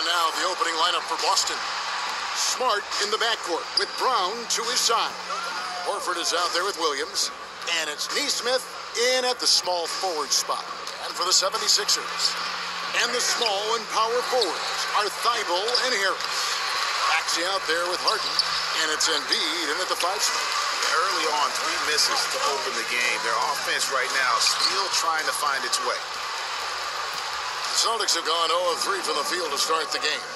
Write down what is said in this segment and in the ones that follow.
And now the opening lineup for Boston. Smart in the backcourt with Brown to his side. Horford is out there with Williams. And it's Nesmith in at the small forward spot. And for the 76ers. And the small and power forwards are Thibault and Harris. Maxey out there with Harden. And it's Embiid in at the 5 spot. Early on, 3 misses to open the game. Their offense right now still trying to find its way. The Celtics have gone 0 of 3 from the field to start the game.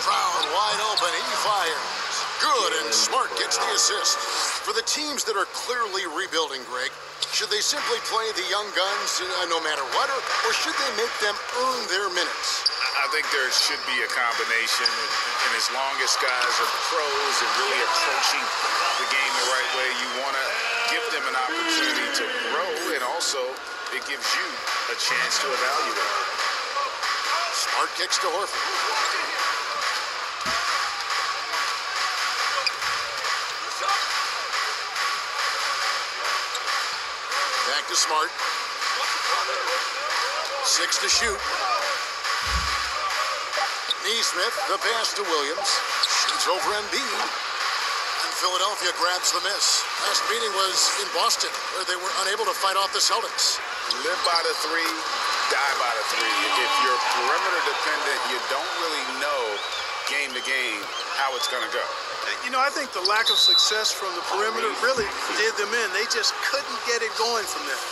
Brown wide open, he fires. Good, and Smart gets the assist. For the teams that are clearly rebuilding, Greg, should they simply play the young guns no matter what, or should they make them earn their minutes? I think there should be a combination, and as long as guys are pros and really approaching the game the right way, you want to give them an opportunity to grow, and also it gives you a chance to evaluate. Smart kicks to Horford. Back to Smart. 6 to shoot. Nesmith, the pass to Williams. Shoots over Embiid. And Philadelphia grabs the miss. Last meeting was in Boston, where they were unable to fight off the Celtics. Live by the 3, die by the 3. If you're perimeter dependent, you don't really know game to game how it's going to go. You know, I think the lack of success from the perimeter really did them in. They just couldn't get it going from there.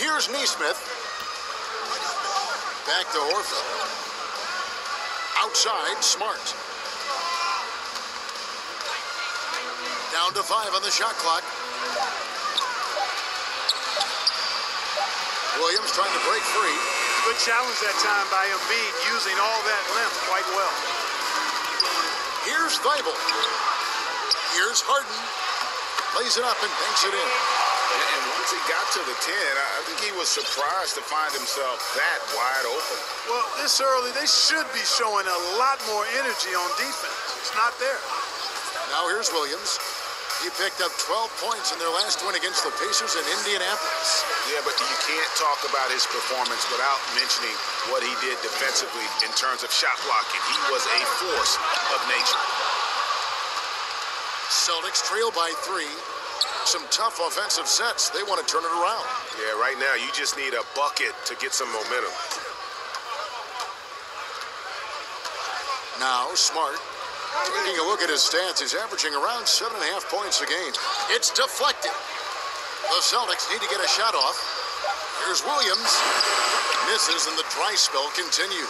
Here's Nesmith. Back to Horford. Outside, Smart. Down to 5 on the shot clock. Williams trying to break free. Good challenge that time by Embiid, using all that length quite well. Here's Thibault. Here's Harden. Lays it up and banks it in. And once he got to the 10, I think he was surprised to find himself that wide open. Well, this early, they should be showing a lot more energy on defense. It's not there. Now here's Williams. He picked up 12 points in their last win against the Pacers in Indianapolis. Yeah, but you can't talk about his performance without mentioning what he did defensively in terms of shot blocking. He was a force of nature. Celtics trail by 3. Some tough offensive sets. They want to turn it around. Yeah, right now you just need a bucket to get some momentum. Now Smart. Taking a look at his stats, he's averaging around 7.5 points a game. It's deflected. The Celtics need to get a shot off. Here's Williams. Misses, and the dry spell continues.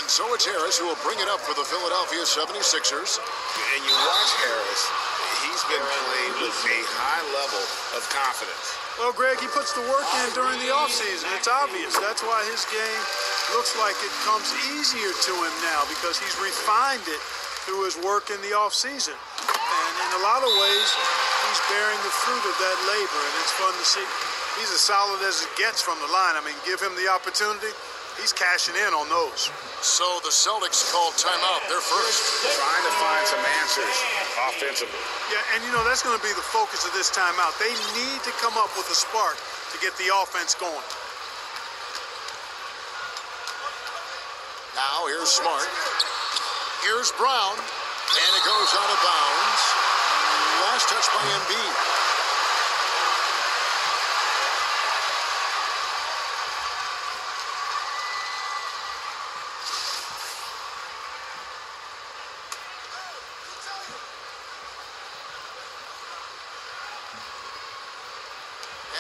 And so it's Harris who will bring it up for the Philadelphia 76ers. And you watch Harris, he's been playing with a high level of confidence. Well, Greg, he puts the work in during the offseason. It's obvious. That's why his game looks like it comes easier to him now, because he's refined it through his work in the offseason. And in a lot of ways, he's bearing the fruit of that labor, and it's fun to see. He's as solid as it gets from the line. I mean, give him the opportunity, he's cashing in on those. So the Celtics called timeout. They're first. Trying to find some answers offensively. Yeah, and you know, that's going to be the focus of this timeout. They need to come up with a spark to get the offense going. Now here's Smart. Here's Brown. And it goes out of bounds. Last touch by Embiid.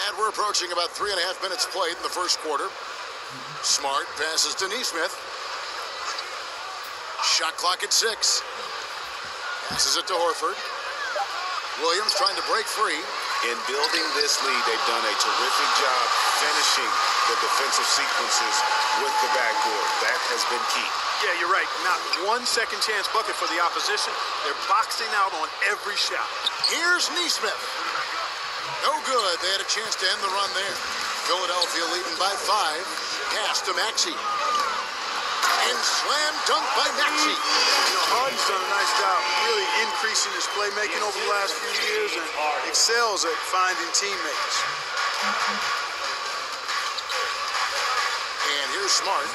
And we're approaching about 3.5 minutes played in the first quarter. Smart passes to Nesmith. Shot clock at 6. Passes it to Horford. Williams trying to break free. In building this lead, they've done a terrific job finishing the defensive sequences with the backboard. That has been key. Yeah, you're right. Not one second chance bucket for the opposition. They're boxing out on every shot. Here's Nesmith. No good. They had a chance to end the run there. Philadelphia leading by 5. Pass to Maxey. And slam dunk by Maxey. You know, Harden's done a nice job really increasing his playmaking over the last few years and excels at finding teammates. And here's Smart.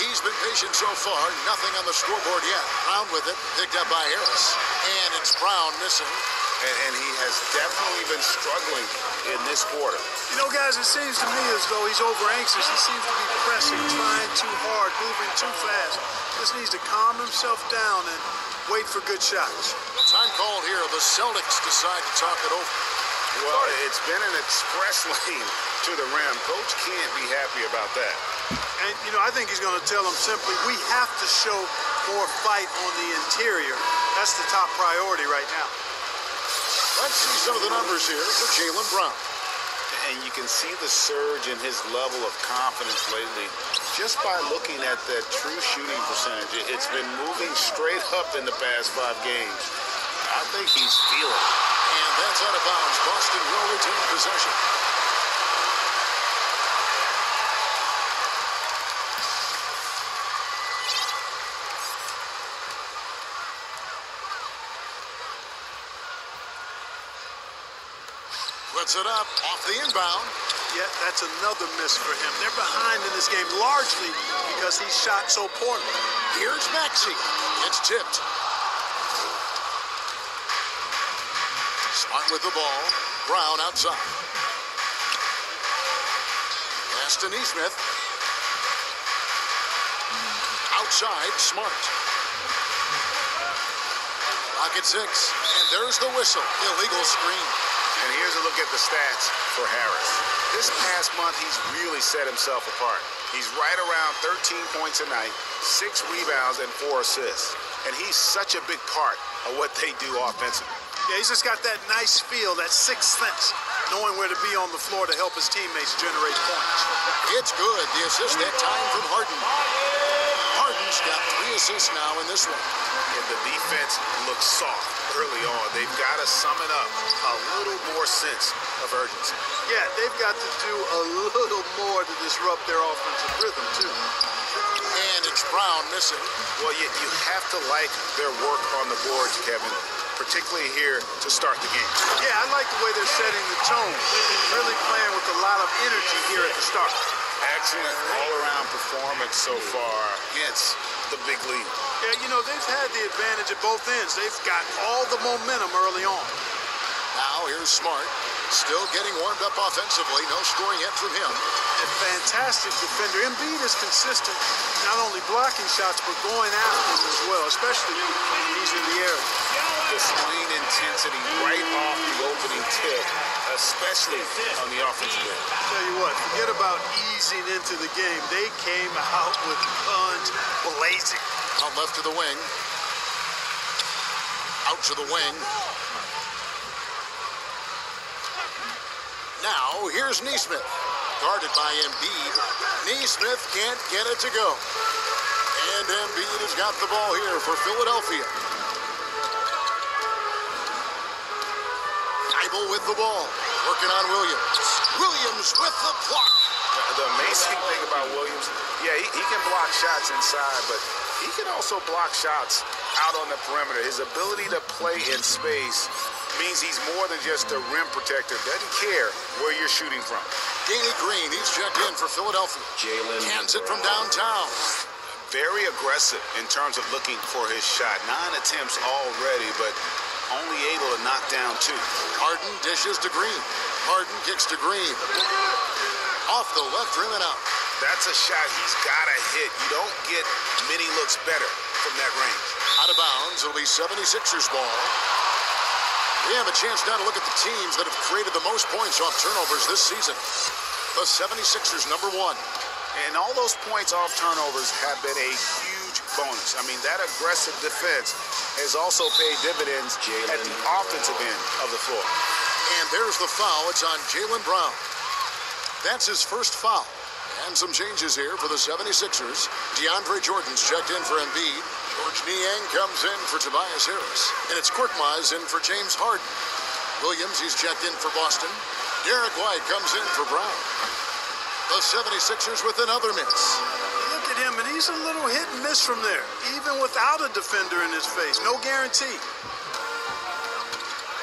He's been patient so far. Nothing on the scoreboard yet. Brown with it. Picked up by Harris. And it's Brown missing. And he has definitely been struggling in this quarter. You know, guys, it seems to me as though he's over anxious. He seems to be pressing, trying too hard, moving too fast. Just needs to calm himself down and wait for good shots. Time called here. The Celtics decide to talk it over. Well, it's been an express lane to the rim. Coach can't be happy about that. And, you know, I think he's going to tell them simply, we have to show more fight on the interior. That's the top priority right now. Let's see some of the numbers here for Jaylen Brown. And you can see the surge in his level of confidence lately just by looking at that true shooting percentage. It's been moving straight up in the past 5 games. I think he's feeling it. And that's out of bounds. Boston will retain possession. Puts it up off the inbound. Yeah, that's another miss for him. They're behind in this game largely because he shot so poorly. Here's Maxey. It's tipped. Smart with the ball. Brown outside. Pass to Neesmith. Outside, Smart. Pocket 6. And there's the whistle. Illegal screen. And here's a look at the stats for Harris. This past month, he's really set himself apart. He's right around 13 points a night, 6 rebounds, and 4 assists. And he's such a big part of what they do offensively. Yeah, he's just got that nice feel, that sixth sense, knowing where to be on the floor to help his teammates generate points. It's good. The assist that time from Harden. Harden's got 3 assists now in this one. And the defense looks soft early on. They've got to sum it up. A little more sense of urgency. Yeah, they've got to do a little more to disrupt their offensive rhythm, too. And it's Brown missing. Well, you have to like their work on the boards, Kevin, particularly here to start the game. Yeah, I like the way they're setting the tone. Really playing with a lot of energy here at the start. Excellent all-around performance so far against the big lead. Yeah, you know, they've had the advantage at both ends. They've got all the momentum early on. Now here's Smart. Still getting warmed up offensively. No scoring yet from him. A fantastic defender. Embiid is consistent, not only blocking shots, but going after them as well, especially when he's in the area. The swing intensity right off the opening tip, especially on the offensive end. Tell you what, forget about easing into the game. They came out with guns blazing. Out left to the wing. Out to the wing. Now, here's Neesmith. Guarded by Embiid. Neesmith can't get it to go. And Embiid has got the ball here for Philadelphia. Thibault with the ball. Working on Williams. Williams with the block. The amazing thing about Williams, yeah, he can block shots inside, but he can also block shots out on the perimeter. His ability to play in space means he's more than just a rim protector. Doesn't care where you're shooting from. Danny Green, he's checked in for Philadelphia. Jaylen Cans it from downtown. Very aggressive in terms of looking for his shot. 9 attempts already, but only able to knock down 2. Harden dishes to Green. Harden kicks to Green. Off the left rim and out. That's a shot he's got to hit. You don't get many looks better from that range. Out of bounds, it'll be 76ers ball. We have a chance now to look at the teams that have created the most points off turnovers this season. The 76ers, number 1. And all those points off turnovers have been a huge bonus. I mean, that aggressive defense has also paid dividends at the offensive end of the floor. And there's the foul. It's on Jaylen Brown. That's his first foul. And some changes here for the 76ers. DeAndre Jordan's checked in for Embiid. George Niang comes in for Tobias Harris. And it's Korkmaz in for James Harden. Williams, he's checked in for Boston. Derek White comes in for Brown. The 76ers with another miss. Look at him, and he's a little hit and miss from there, even without a defender in his face. No guarantee.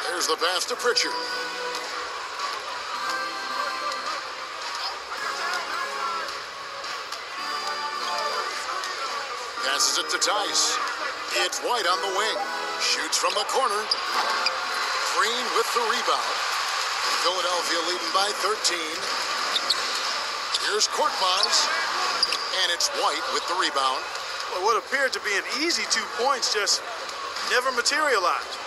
There's the pass to Pritchard. Passes it to Tice. It's White on the wing. Shoots from the corner. Green with the rebound. Philadelphia leading by 13. Here's Korkmaz. And it's White with the rebound. Well, what appeared to be an easy 2 points just never materialized.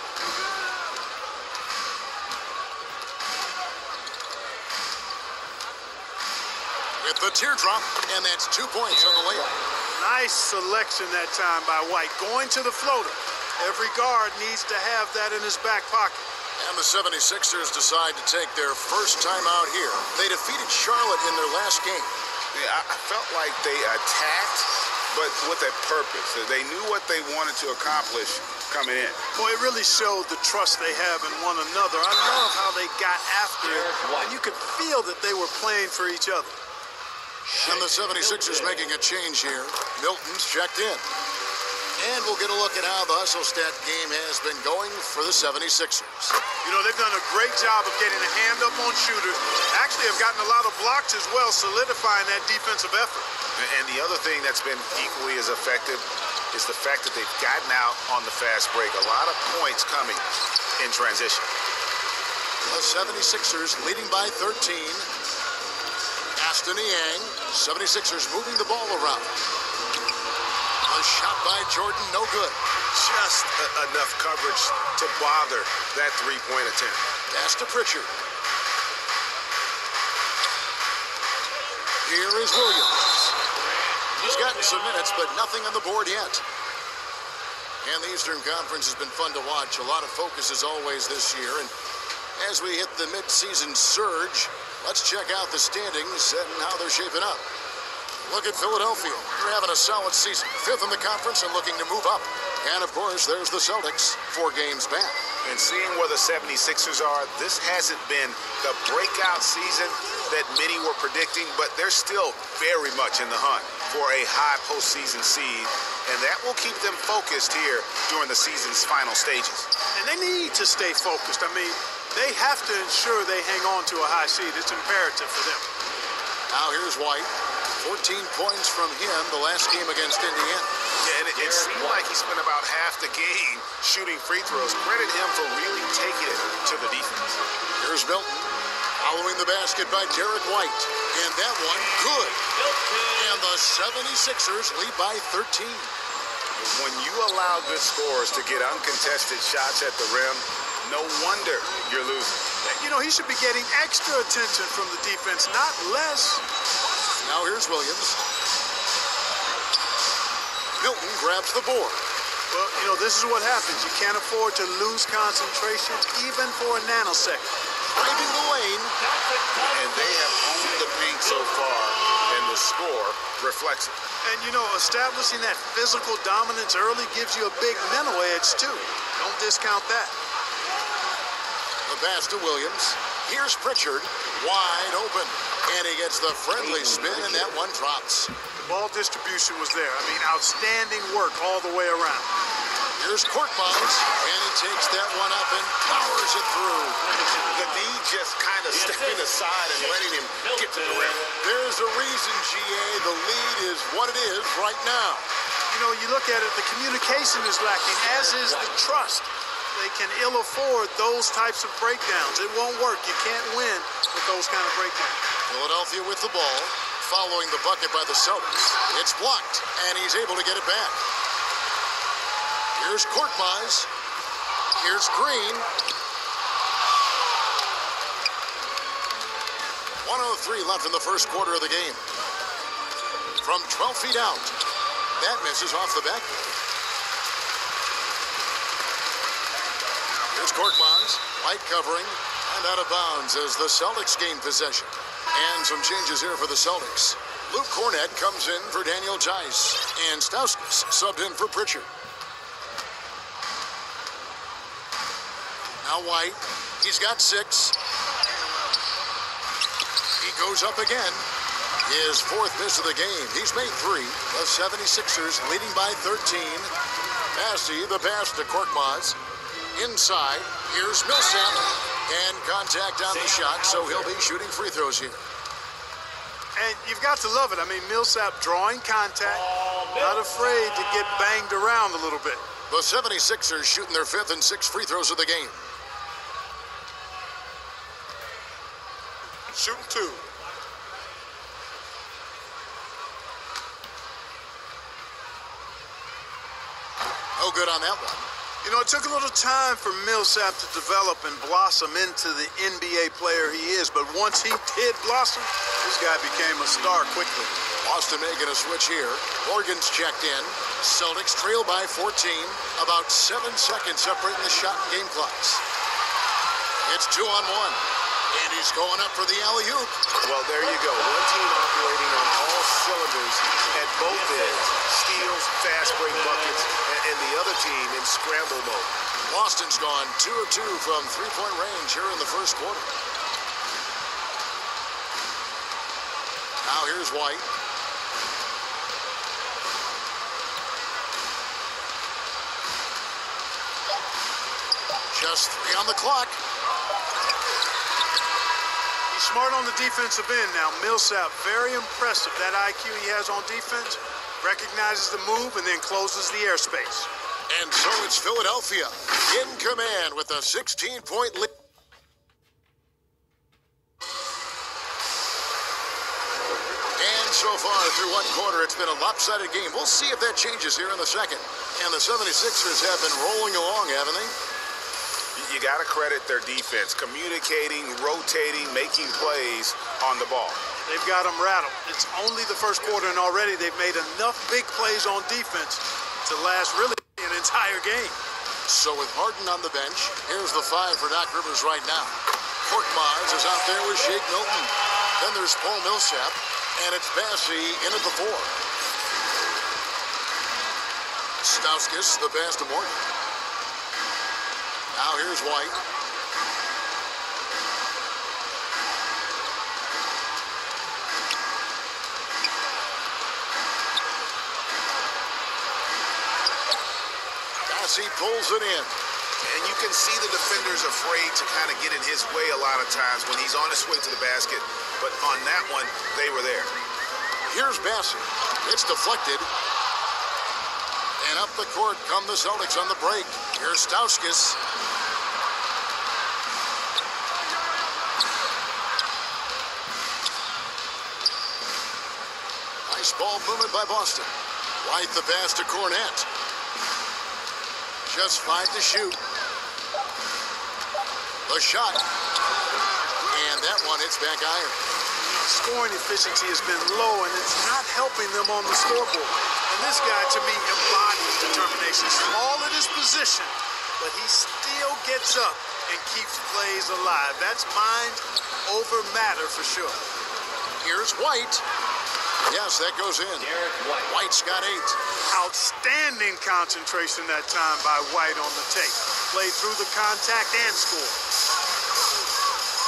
With the teardrop, and that's 2 points on the layup. Nice selection that time by White. Going to the floater. Every guard needs to have that in his back pocket. And the 76ers decide to take their first time out here. They defeated Charlotte in their last game. Yeah, I felt like they attacked, but with a purpose. They knew what they wanted to accomplish coming in. Boy, it really showed the trust they have in one another. I love how they got after it, and you could feel that they were playing for each other. And the 76ers making a change here. Milton's checked in. And we'll get a look at how the hustle stat game has been going for the 76ers. You know, they've done a great job of getting a hand up on shooters. Actually have gotten a lot of blocks as well, solidifying that defensive effort. And the other thing that's been equally as effective is the fact that they've gotten out on the fast break. A lot of points coming in transition. The 76ers leading by 13. Aston Yang, 76ers moving the ball around. A shot by Jordan, no good. Just enough coverage to bother that three-point attempt. Pass to Pritchard. Here is Williams. He's gotten some minutes, but nothing on the board yet. And the Eastern Conference has been fun to watch. A lot of focus as always this year. And as we hit the mid-season surge, let's check out the standings and how they're shaping up. Look at Philadelphia. They're having a solid season. 5th in the conference and looking to move up. And, of course, there's the Celtics, 4 games back. And seeing where the 76ers are, this hasn't been the breakout season that many were predicting, but they're still very much in the hunt for a high postseason seed. And that will keep them focused here during the season's final stages. And they need to stay focused. I mean, they have to ensure they hang on to a high seed. It's imperative for them. Now here's White. 14 points from him the last game against Indiana. Yeah, and it seemed like he spent about half the game shooting free throws. Credit him for really taking it to the defense. Here's Milton. Following the basket by Derek White. And that one, good. And the 76ers lead by 13. When you allow good scorers to get uncontested shots at the rim, no wonder you're losing. You know, he should be getting extra attention from the defense, not less. Now here's Williams. Milton grabs the board. Well, you know, this is what happens. You can't afford to lose concentration even for a nanosecond. Driving the lane. And they have owned the paint so far, and the score reflects it. And, you know, establishing that physical dominance early gives you a big mental edge, too. Don't discount that. The pass to Williams. Here's Pritchard, wide open. And he gets the friendly spin, and that one drops. The ball distribution was there. I mean, outstanding work all the way around. Here's Korkmaz, and he takes that one up and powers it through. The D just kind of stepping aside and letting him get to the rim. There's a reason, GA, the lead is what it is right now. You know, you look at it, the communication is lacking, as is the trust. They can ill afford those types of breakdowns. It won't work. You can't win with those kind of breakdowns. Philadelphia with the ball, following the bucket by the Celtics. It's blocked, and he's able to get it back. Here's Korkmaz. Here's Green. 1:03 left in the first quarter of the game. From 12 feet out, that misses off the back. Here's Korkmaz, White covering, and out of bounds as the Celtics gain possession. And some changes here for the Celtics. Luke Cornett comes in for Daniel Tice, and Stauskas subbed in for Pritchard. Now White, he's got 6. He goes up again. His fourth miss of the game. He's made 3. The 76ers leading by 13. Massey, the pass to Korkmaz. Inside, here's Millsap. And contact on the shot, so he'll be shooting free throws here. And you've got to love it. I mean, Millsap drawing contact, not afraid to get banged around a little bit. The 76ers shooting their 5th and 6th free throws of the game. Shooting 2. No good on that one. You know, it took a little time for Millsap to develop and blossom into the NBA player he is, but once he did blossom, this guy became a star quickly. Boston making a switch here. Morgan's checked in. Celtics trail by 14. About 7 seconds separating the shot and game clocks. It's 2-on-1. And he's going up for the alley-oop. Well, there you go. One team operating on all cylinders at both ends. Steals, fast break buckets, and the other team in scramble mode. Boston's gone 2 of 2 from three-point range here in the first quarter. Now here's White. Just 3 on the clock. He's smart on the defensive end now. Millsap, very impressive. That IQ he has on defense, recognizes the move and then closes the airspace. And so it's Philadelphia in command with a 16-point lead. And so far through one quarter, it's been a lopsided game. We'll see if that changes here in the second. And the 76ers have been rolling along, haven't they? You got to credit their defense, communicating, rotating, making plays on the ball. They've got them rattled. It's only the first quarter, and already they've made enough big plays on defense to last really an entire game. So with Harden on the bench, here's the 5 for Doc Rivers right now. Korkmaz is out there with Shake Milton. Then there's Paul Millsap, and it's Massey in at the 4. Stauskas, the pass to Morgan. Now here's White. Massey pulls it in. And you can see the defenders afraid to kind of get in his way a lot of times when he's on his way to the basket. But on that one, they were there. Here's Massey. It's deflected. And up the court come the Celtics on the break. Here's Stauskas. Nice ball movement by Boston. White the pass to Cornette. Just 5 to shoot. The shot. And that one hits back iron. Scoring efficiency has been low, and it's not helping them on the scoreboard. And this guy, to me, embodies determination. Small at his position, but he still gets up and keeps plays alive. That's mind over matter for sure. Here's White. Yes, that goes in. White's got 8. Outstanding concentration that time by White on the take. Played through the contact and scored.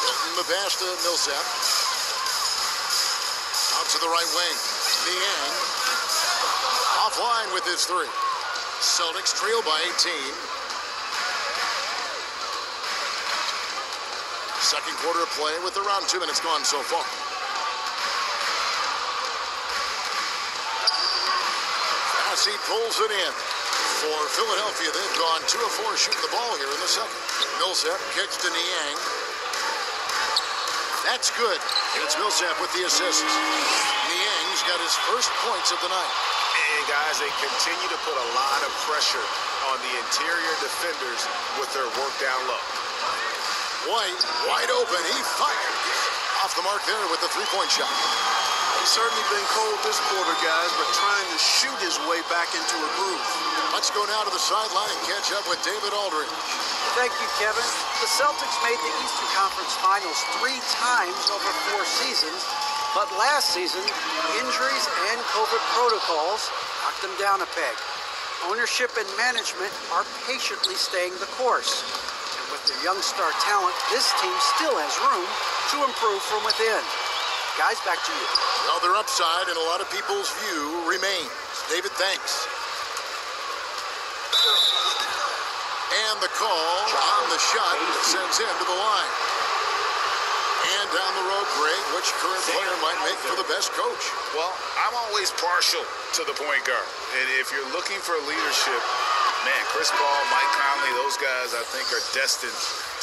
Milton the pass to Millsap. Out to the right wing. Niang. Offline with his 3. Celtics trail by 18. Second quarter of play with around 2 minutes gone so far. Massey pulls it in. For Philadelphia, they've gone 2 of 4 shooting the ball here in the second. Millsap kicks to Niang. That's good. And it's Millsap with the assist. Niang's got his first points of the night. And guys, they continue to put a lot of pressure on the interior defenders with their work down low. White, wide open. He fired. Off the mark there with the 3-point shot. He's certainly been cold this quarter, guys, but trying to shoot his way back into a groove. Let's go now to the sideline and catch up with David Aldridge. Thank you, Kevin. The Celtics made the Eastern Conference Finals 3 times over 4 seasons, but last season, injuries and COVID protocols knocked them down a peg. Ownership and management are patiently staying the course. And with their young star talent, this team still has room to improve from within. Guys, back to you. Other upside in a lot of people's view remains. David, thanks. And the call on the shot sends him to the line. And down the road, Greg, which current player might make for the best coach? Well, I'm always partial to the point guard. And if you're looking for leadership, man, Chris Paul, Mike Conley, those guys I think are destined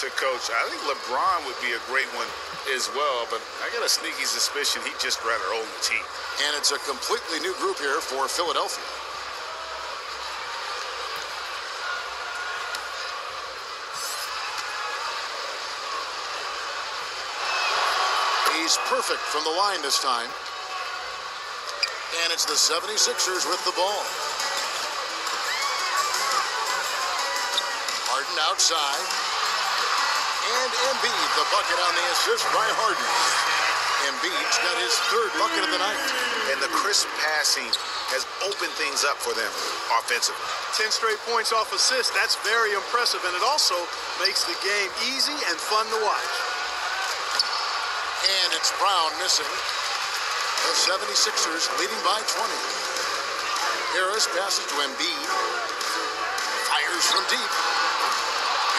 to coach. I think LeBron would be a great one as well, but I got a sneaky suspicion he'd just rather own the team. And it's a completely new group here for Philadelphia. He's perfect from the line this time. And it's the 76ers with the ball. Harden outside. And Embiid, the bucket on the assist by Harden. Embiid's got his third bucket of the night. And the crisp passing has opened things up for them offensively. 10 straight points off assists. That's very impressive, and it also makes the game easy and fun to watch. And it's Brown missing. The 76ers leading by 20. Harris passes to Embiid. Fires from deep.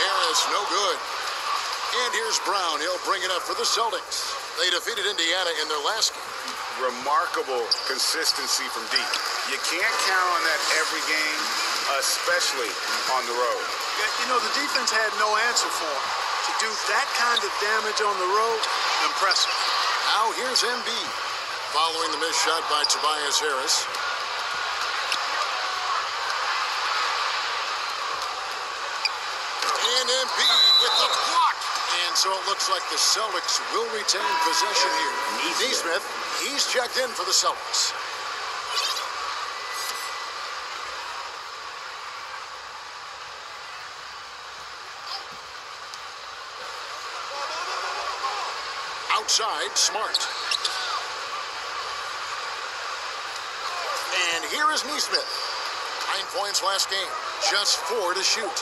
Harris, no good. And here's Brown. He'll bring it up for the Celtics. They defeated Indiana in their last game. Remarkable consistency from deep. You can't count on that every game, especially on the road. You know, the defense had no answer for him. To do that kind of damage on the road, impressive. Now here's Embiid. Following the missed shot by Tobias Harris. And Embiid with the block. And so it looks like the Celtics will retain possession here. Neesmith, he's checked in for the Celtics. Outside, Smart. And here is Neesmith. 9 points last game. Just 4 to shoot.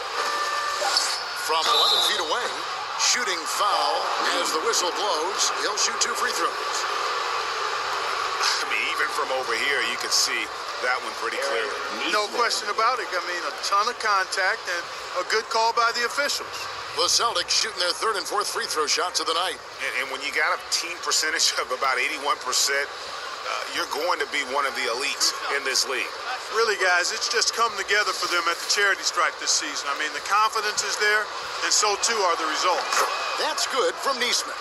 From 11 feet away, shooting foul as the whistle blows. He'll shoot 2 free throws. I mean, even from over here, you can see that one pretty clearly. No question about it. I mean, a ton of contact and a good call by the officials. The Celtics shooting their 3rd and 4th free throw shots of the night. And when you got a team percentage of about 81%, you're going to be one of the elites in this league. Really, guys, it's just come together for them at the charity stripe this season. I mean, the confidence is there, and so too are the results. That's good from Neesmith.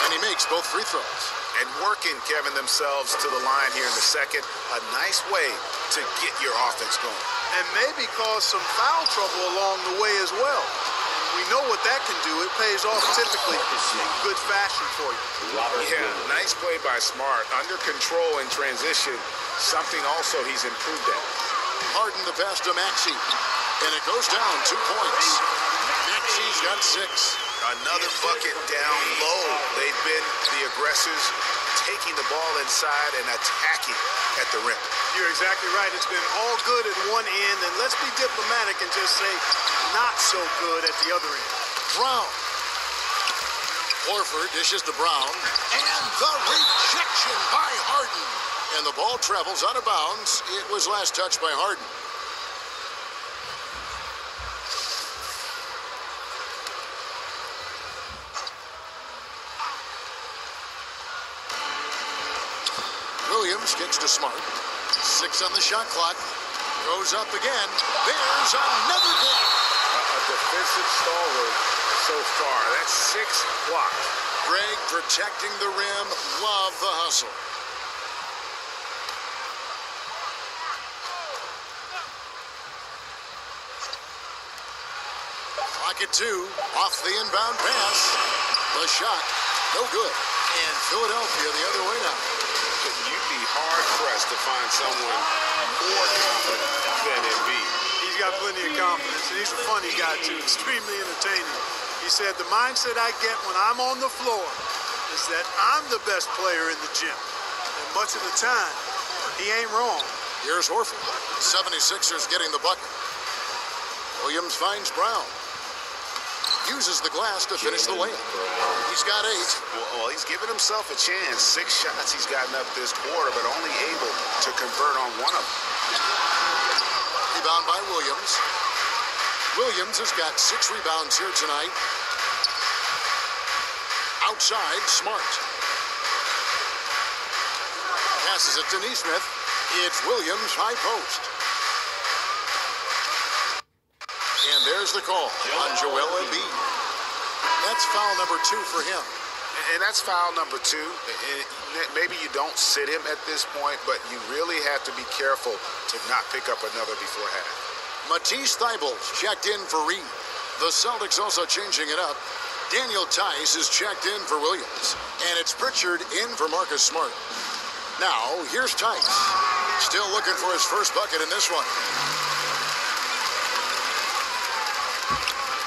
And he makes both free throws. And working, Kevin, themselves to the line here in the second. A nice way to get your offense going. And maybe cause some foul trouble along the way as well. We know what that can do. It pays off typically in good fashion for you. Yeah, nice play by Smart. Under control in transition, something also he's improved at. Harden the pass to Maxey. And it goes down 2 points. Maxey's got 6. Another bucket down low. They've been the aggressors, taking the ball inside and attacking at the rim. You're exactly right. It's been all good at one end, and let's be diplomatic and just say not so good at the other end. Brown. Horford dishes to Brown. And the rejection by Harden. And the ball travels out of bounds. It was last touched by Harden. Williams gets to Smart. 6 on the shot clock. Goes up again. There's another block. A defensive stalwart so far. That's 6 blocks. Greg protecting the rim. Love the hustle. Clock at 2. Off the inbound pass. The shot. No good. And Philadelphia the other way now. You'd be hard-pressed to find someone more confident than Embiid. He's got plenty of confidence, and he's a funny guy, too. Extremely entertaining. He said, the mindset I get when I'm on the floor is that I'm the best player in the gym. And much of the time, he ain't wrong. Here's Horford. 76ers getting the bucket. Williams finds Brown. Uses the glass to finish the layup. He's got 8. Well, he's given himself a chance. 6 shots he's gotten up this quarter, but only able to convert on one of them. Rebound by Williams. Williams has got 6 rebounds here tonight. Outside, Smart. Passes it to Neesmith. It's Williams, high post. And there's the call on Joel Embiid. That's foul number 2 for him. And that's foul number 2. Maybe you don't sit him at this point, but you really have to be careful to not pick up another before half. Matisse Thybulle checked in for Reed. The Celtics also changing it up. Daniel Tice is checked in for Williams. And it's Pritchard in for Marcus Smart. Now, here's Tice. Still looking for his first bucket in this one.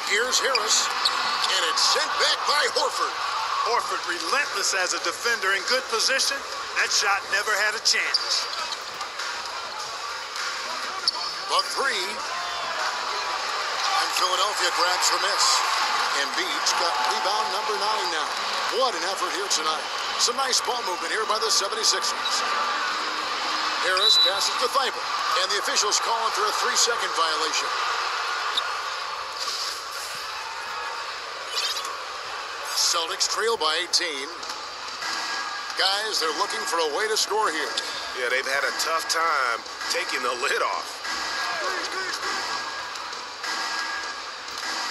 Here's Harris, and it's sent back by Horford. Horford relentless as a defender in good position. That shot never had a chance. The 3. And Philadelphia grabs the miss. Embiid's got rebound number 9 now. What an effort here tonight. Some nice ball movement here by the 76ers. Harris passes to Thybulle, and the officials call him for a 3-second violation. Celtics trail by 18. Guys, they're looking for a way to score here. Yeah, they've had a tough time taking the lid off.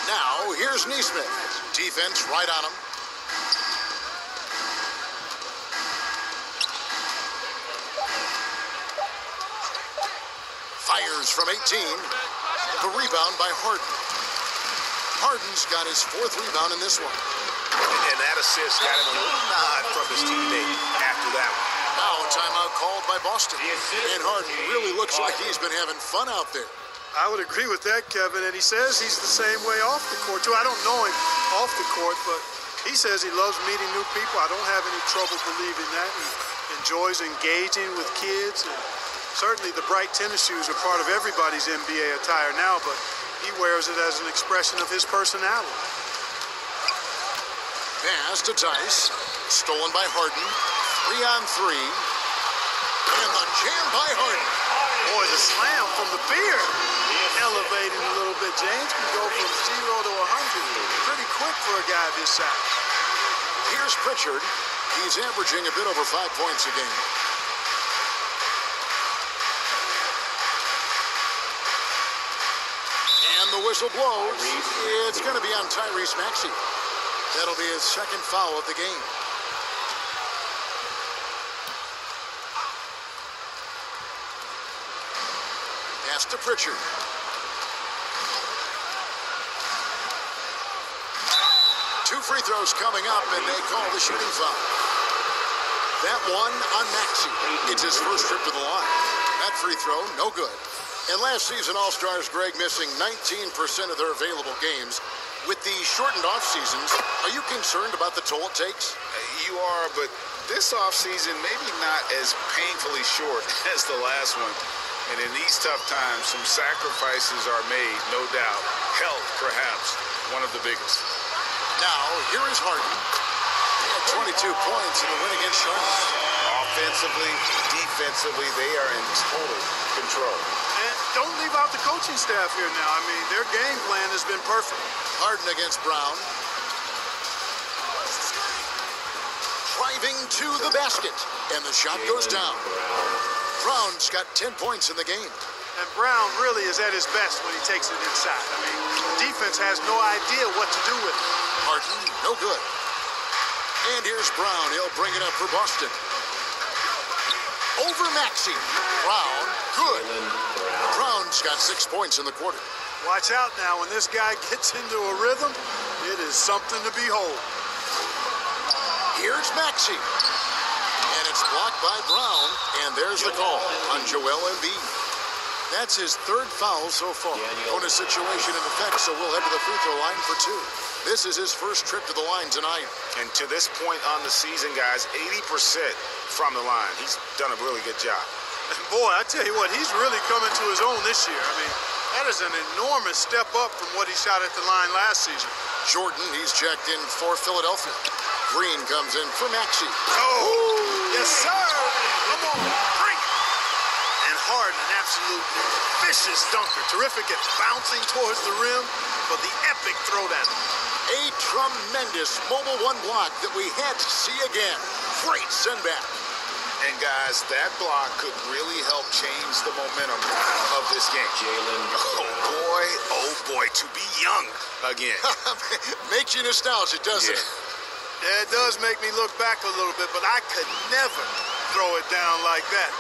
Now, here's Neesmith. Defense right on him. Fires from 18. The rebound by Harden. Harden's got his 4th rebound in this one. And that assist got him a little nod from his teammate after that one. Now a timeout called by Boston. And Harden really looks like he's been having fun out there. I would agree with that, Kevin, and he says he's the same way off the court, too. I don't know him off the court, but he says he loves meeting new people. I don't have any trouble believing that. He enjoys engaging with kids, and certainly the bright tennis shoes are part of everybody's NBA attire now, but he wears it as an expression of his personality. Pass to Tice. Stolen by Harden. 3-on-3. And the jam by Harden. Boy, the slam from the beard. Elevating a little bit. James can go from 0 to 100 pretty quick for a guy of his size. Here's Pritchard. He's averaging a bit over 5 points a game. And the whistle blows. It's going to be on Tyrese Maxey. That'll be his 2nd foul of the game. Pass to Pritchard. Two free throws coming up, and they call the shooting foul. That one on Maxey. It's his first trip to the line. That free throw, no good. And last season, All-Stars Greg missing 19% of their available games. With the shortened off seasons, are you concerned about the toll it takes? You are, but this offseason maybe not as painfully short as the last one. And in these tough times, some sacrifices are made, no doubt. Health, perhaps, one of the biggest. Now, here is Harden. He had 22 points in the win against Charlotte. Offensively, defensively, they are in total control. And don't leave out the coaching staff here now. I mean, their game plan has been perfect. Harden against Brown. Driving to the basket. And the shot goes down. Brown's got 10 points in the game. And Brown really is at his best when he takes it inside. I mean, the defense has no idea what to do with it. Harden, no good. And here's Brown. He'll bring it up for Boston. Over Maxey. Brown, good. Brown's got 6 points in the quarter. Watch out now. When this guy gets into a rhythm, it is something to behold. Here's Maxey. And it's blocked by Brown. And there's the call on Joel Embiid. That's his 3rd foul so far. Bonus situation in effect, so we'll head to the free throw line for 2. This is his first trip to the line tonight. And to this point on the season, guys, 80% from the line. He's done a really good job. Boy, I tell you what, he's really coming to his own this year. I mean, that is an enormous step up from what he shot at the line last season. Jordan, he's checked in for Philadelphia. Green comes in for Maxey. Oh, yes, sir. Come on, bring it. And Harden, an absolute vicious dunker. Terrific at bouncing towards the rim, but the epic throwdown. A tremendous mobile one block that we had to see again. Great send back. And guys, that block could really help change the momentum of this game. Oh boy, to be young again. Makes you nostalgic, doesn't it? Yeah, it does make me look back a little bit, but I could never throw it down like that.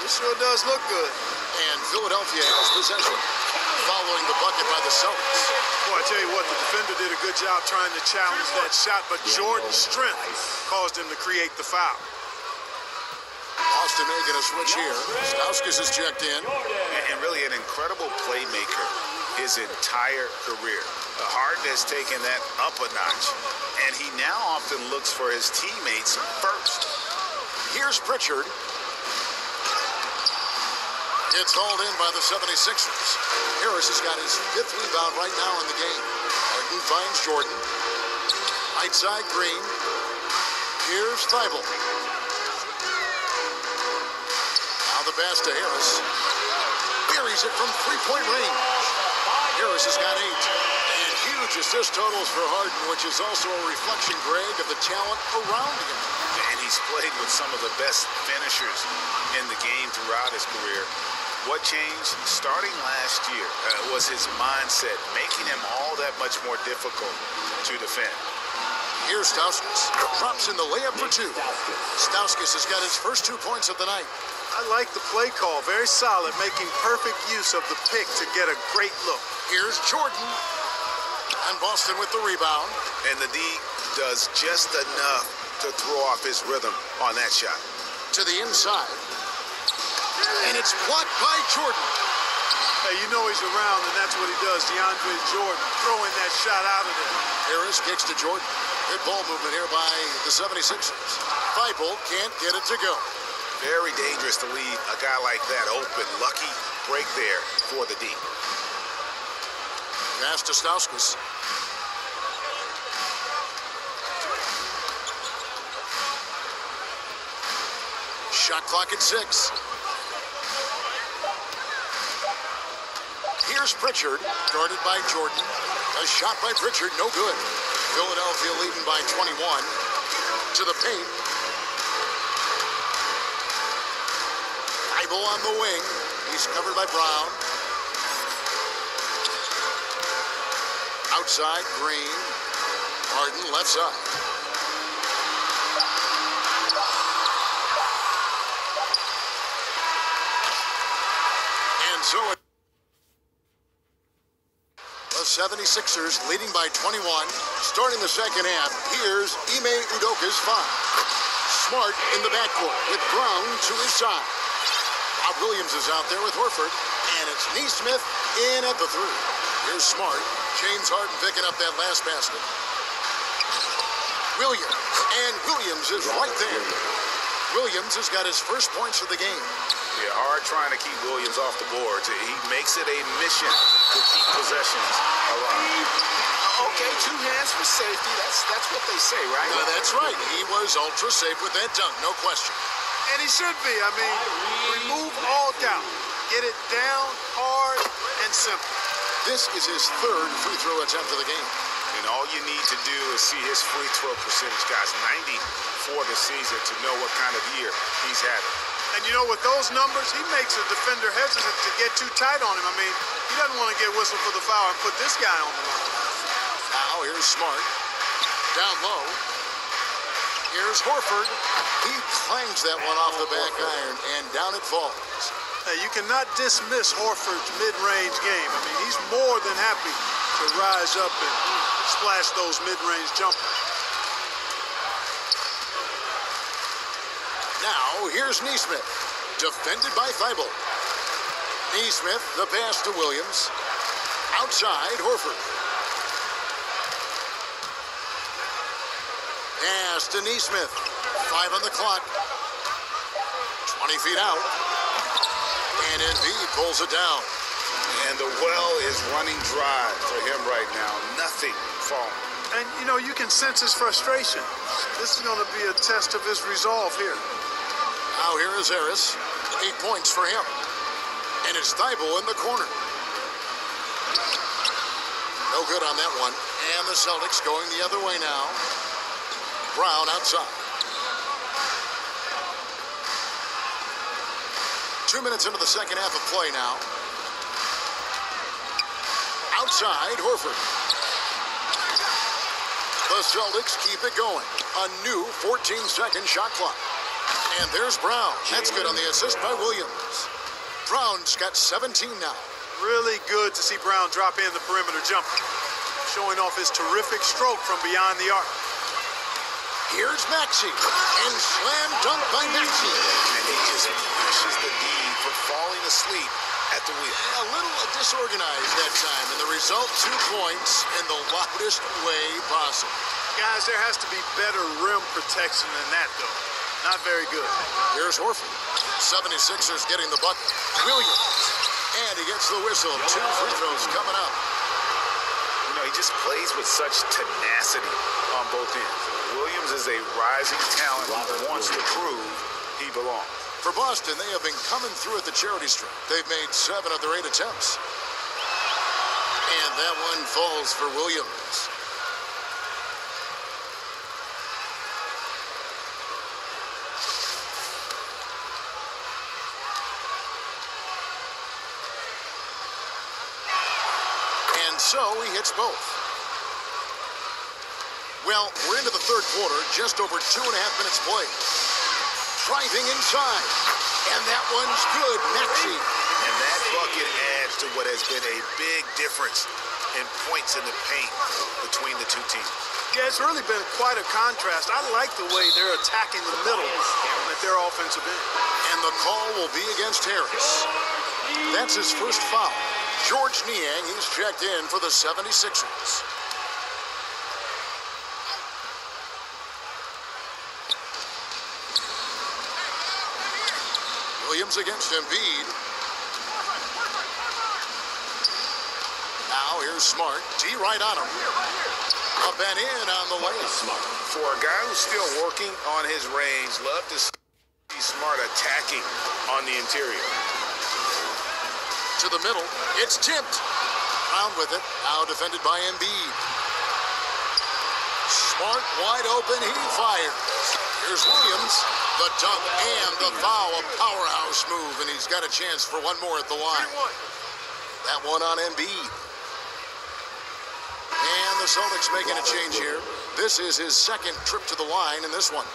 It sure does look good. And Philadelphia has possession, following the bucket by the Celtics. Boy, I tell you what, the defender did a good job trying to challenge that shot, but Jordan's strength caused him to create the foul. Austin making a switch here. Stauskas is checked in. And really an incredible playmaker his entire career. Harden has taken that up a notch, and he now often looks for his teammates first. Here's Pritchard. It's hauled in by the 76ers. Harris has got his 5th rebound right now in the game. Harden finds Jordan. Right side, Green. Here's Thibault. Now the pass to Harris. Buries it from three-point range. Harris has got 8. And huge assist totals for Harden, which is also a reflection, Greg, of the talent around him. And he's played with some of the best finishers in the game throughout his career. What changed starting last year was his mindset, making him all that much more difficult to defend. Here's Stauskas. Drops in the layup for 2. Stauskas has got his first 2 points of the night. I like the play call. Very solid, making perfect use of the pick to get a great look. Here's Jordan. And Boston with the rebound. And the D does just enough to throw off his rhythm on that shot. To the inside. And it's blocked by Jordan. Hey, you know he's around, and that's what he does. DeAndre Jordan throwing that shot out of there. Harris kicks to Jordan. Good ball movement here by the 76ers. Thibault can't get it to go. Very dangerous to leave a guy like that open. Lucky break there for the D. Pass to Stauskas. Shot clock at 6. Here's Pritchard, guarded by Jordan. A shot by Pritchard, no good. Philadelphia leading by 21. To the paint. Thibault on the wing. He's covered by Brown. Outside, Green. Harden, left side. And so it... The 76ers leading by 21. Starting the second half, here's Ime Udoka's 5. Smart in the backcourt with Brown to his side. Bob Williams is out there with Horford. And it's Nesmith in at the 3. Here's Smart. James Harden picking up that last basket. Williams. And Williams is right there. Williams has got his first points of the game. Yeah, hard trying to keep Williams off the boards. He makes it a mission to keep possessions alive. Okay, 2 hands for safety. That's what they say, right? That's right. He was ultra safe with that dunk, no question. And he should be. I mean, remove all doubt. Get it down, hard, and simple. This is his 3rd free throw attempt of the game. And all you need to do is see his free throw percentage, guys. 90 for the season to know what kind of year he's having. And you know, with those numbers, he makes a defender hesitant to get too tight on him. I mean, he doesn't want to get whistled for the foul and put this guy on the line. Now, here's Smart. Down low. Here's Horford. He clangs that one off the back iron, and down it falls. Hey, you cannot dismiss Horford's mid-range game. I mean, he's more than happy to rise up and splash those mid-range jumpers. Now, here's Nesmith, defended by Thibault. Nesmith, the pass to Williams. Outside, Horford. Pass to Nesmith. 5 on the clock. 20 feet out. And Embiid pulls it down. And the well is running dry for him right now. Nothing falling. And, you know, you can sense his frustration. This is going to be a test of his resolve here. Now here is Harris. 8 points for him. And it's Thibault in the corner. No good on that one. And the Celtics going the other way now. Brown outside. 2 minutes into the second half of play now. Outside, Horford. The Celtics keep it going. A new 14-second shot clock. And there's Brown. That's good on the assist by Williams. Brown's got 17 now. Really good to see Brown drop in the perimeter jumper, showing off his terrific stroke from beyond the arc. Here's Maxey. And slam dunk by Maxey. And he just pushes the D for falling asleep at the wheel. A little disorganized that time, and the result 2 points in the loudest way possible. Guys, there has to be better rim protection than that, though. Not very good. Here's Horford. 76ers getting the bucket. Williams. And he gets the whistle. 2 free throws coming up. You know, he just plays with such tenacity on both ends. Williams is a rising talent who wants to prove he belongs. For Boston, they have been coming through at the charity stripe. They've made 7 of their 8 attempts. And that one falls for Williams. And so he hits both. Well, we're into the third quarter, just over 2.5 minutes played. Driving inside. And that one's good. Maxey. And that bucket adds to what has been a big difference in points in the paint between the two teams. Yeah, it's really been quite a contrast. I like the way they're attacking the middle at their offensive end. And the call will be against Harris. That's his first foul. George Niang, he's checked in for the 76ers. Williams against Embiid. Now here's Smart. D right on him. Up and in on the layup. For a guy who's still working on his range, love to see Smart attacking on the interior. To the middle. It's tipped. Brown with it. Now defended by Embiid. Smart wide open. He fires. Here's Williams. The dunk and the foul. A powerhouse move. And he's got a chance for one more at the line. That one on Embiid. And the Celtics making a change here. This is his second trip to the line in this one.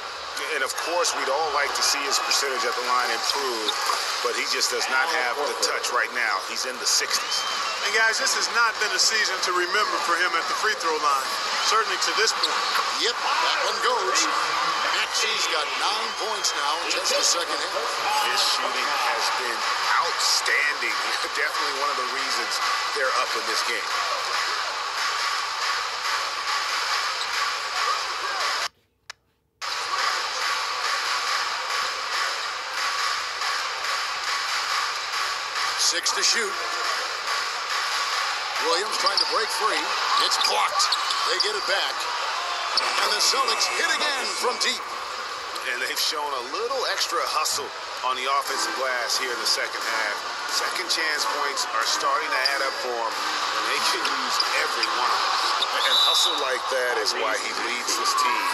And of course, we'd all like to see his percentage at the line improve, but he just does not have the touch right now. He's in the 60s. And guys, this has not been a season to remember for him at the free throw line, certainly to this point. Yep, that one goes. Maxey's got 9 points now in just the second half. His shooting has been outstanding. Definitely one of the reasons they're up in this game. Six to shoot. Williams trying to break free. It's blocked. They get it back. And the Celtics hit again from deep. And they've shown a little extra hustle on the offensive glass here in the second half. Second chance points are starting to add up for them, and they can use every one of them. And hustle like that is why he leads this team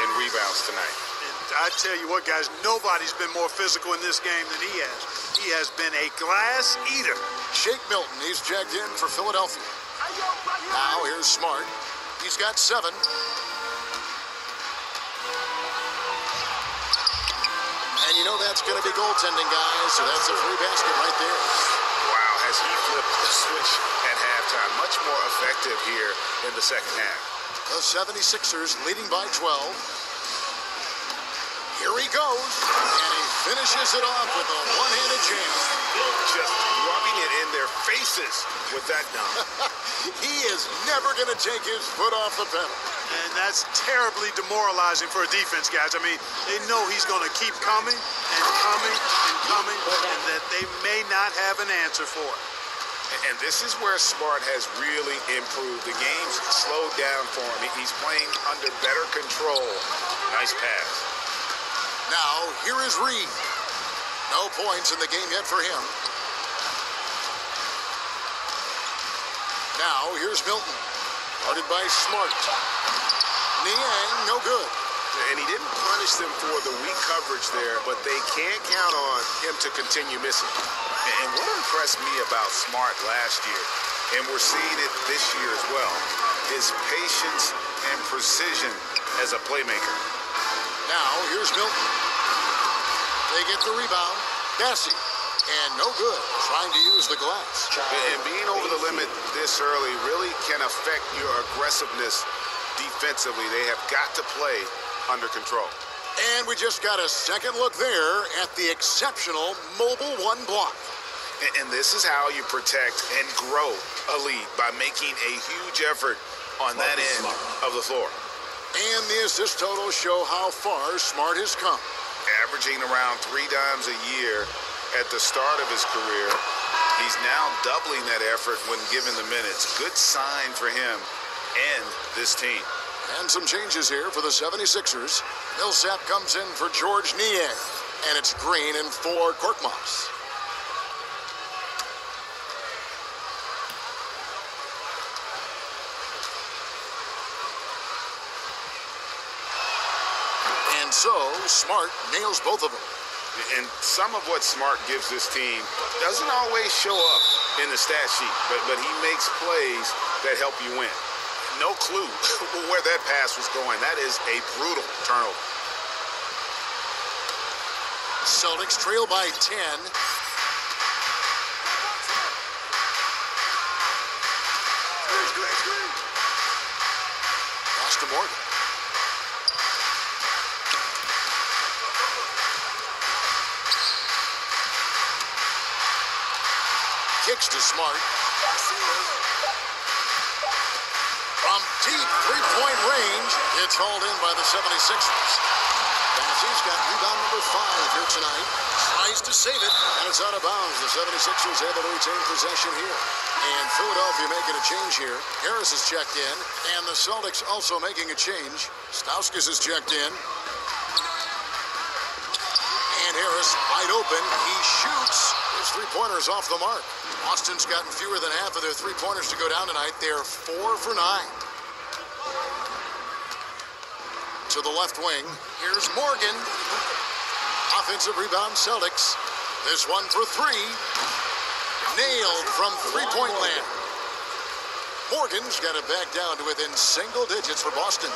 in rebounds tonight. I tell you what, guys, nobody's been more physical in this game than he has. He has been a glass eater. Shake Milton, he's checked in for Philadelphia. Now here's Smart. He's got 7. And you know that's going to be goaltending, guys, so that's a free basket right there. Wow, has he flipped the switch at halftime. Much more effective here in the second half. The 76ers leading by 12. Here he goes, and he finishes it off with a one-handed jam. Just rubbing it in their faces with that dunk. He is never going to take his foot off the pedal. And that's terribly demoralizing for a defense, guys. I mean, they know he's going to keep coming and coming and coming, and that they may not have an answer for it. And this is where Smart has really improved. The game's slowed down for him. He's playing under better control. Nice pass. Now, here is Reed. No points in the game yet for him. Now, here's Milton. Guarded by Smart. Niang, no good. And he didn't punish them for the weak coverage there, but they can't count on him to continue missing. And what impressed me about Smart last year, and we're seeing it this year as well, is patience and precision as a playmaker. Now, here's Milton. They get the rebound. Bessie. And no good. Trying to use the glass. And being over the limit this early really can affect your aggressiveness defensively. They have got to play under control. And we just got a second look there at the exceptional mobile one block. And this is how you protect and grow a lead, by making a huge effort on that end of the floor. And the assist totals show how far Smart has come. Averaging around 3 dimes a year at the start of his career. He's now doubling that effort when given the minutes. Good sign for him and this team. And some changes here for the 76ers. Millsap comes in for George Niang. And it's Green in for Korkmaz. And so, Smart nails both of them. And some of what Smart gives this team doesn't always show up in the stat sheet, but he makes plays that help you win. No clue where that pass was going. That is a brutal turnover. Celtics trail by 10. Pass to Morgan. Kicks to Smart. From deep three-point range, it's hauled in by the 76ers. Bassey's got rebound number 5 here tonight. Tries to save it, and it's out of bounds. The 76ers able to retain possession here. And Philadelphia making a change here. Harris is checked in, and the Celtics also making a change. Stauskas is checked in. And Harris wide open. He shoots. His three-pointers off the mark. Boston's gotten fewer than half of their three-pointers to go down tonight. They're 4 for 9. To the left wing, here's Morgan. Offensive rebound, Celtics. This one for 3. Nailed from three-point land. Morgan's got it back down to within single digits for Boston.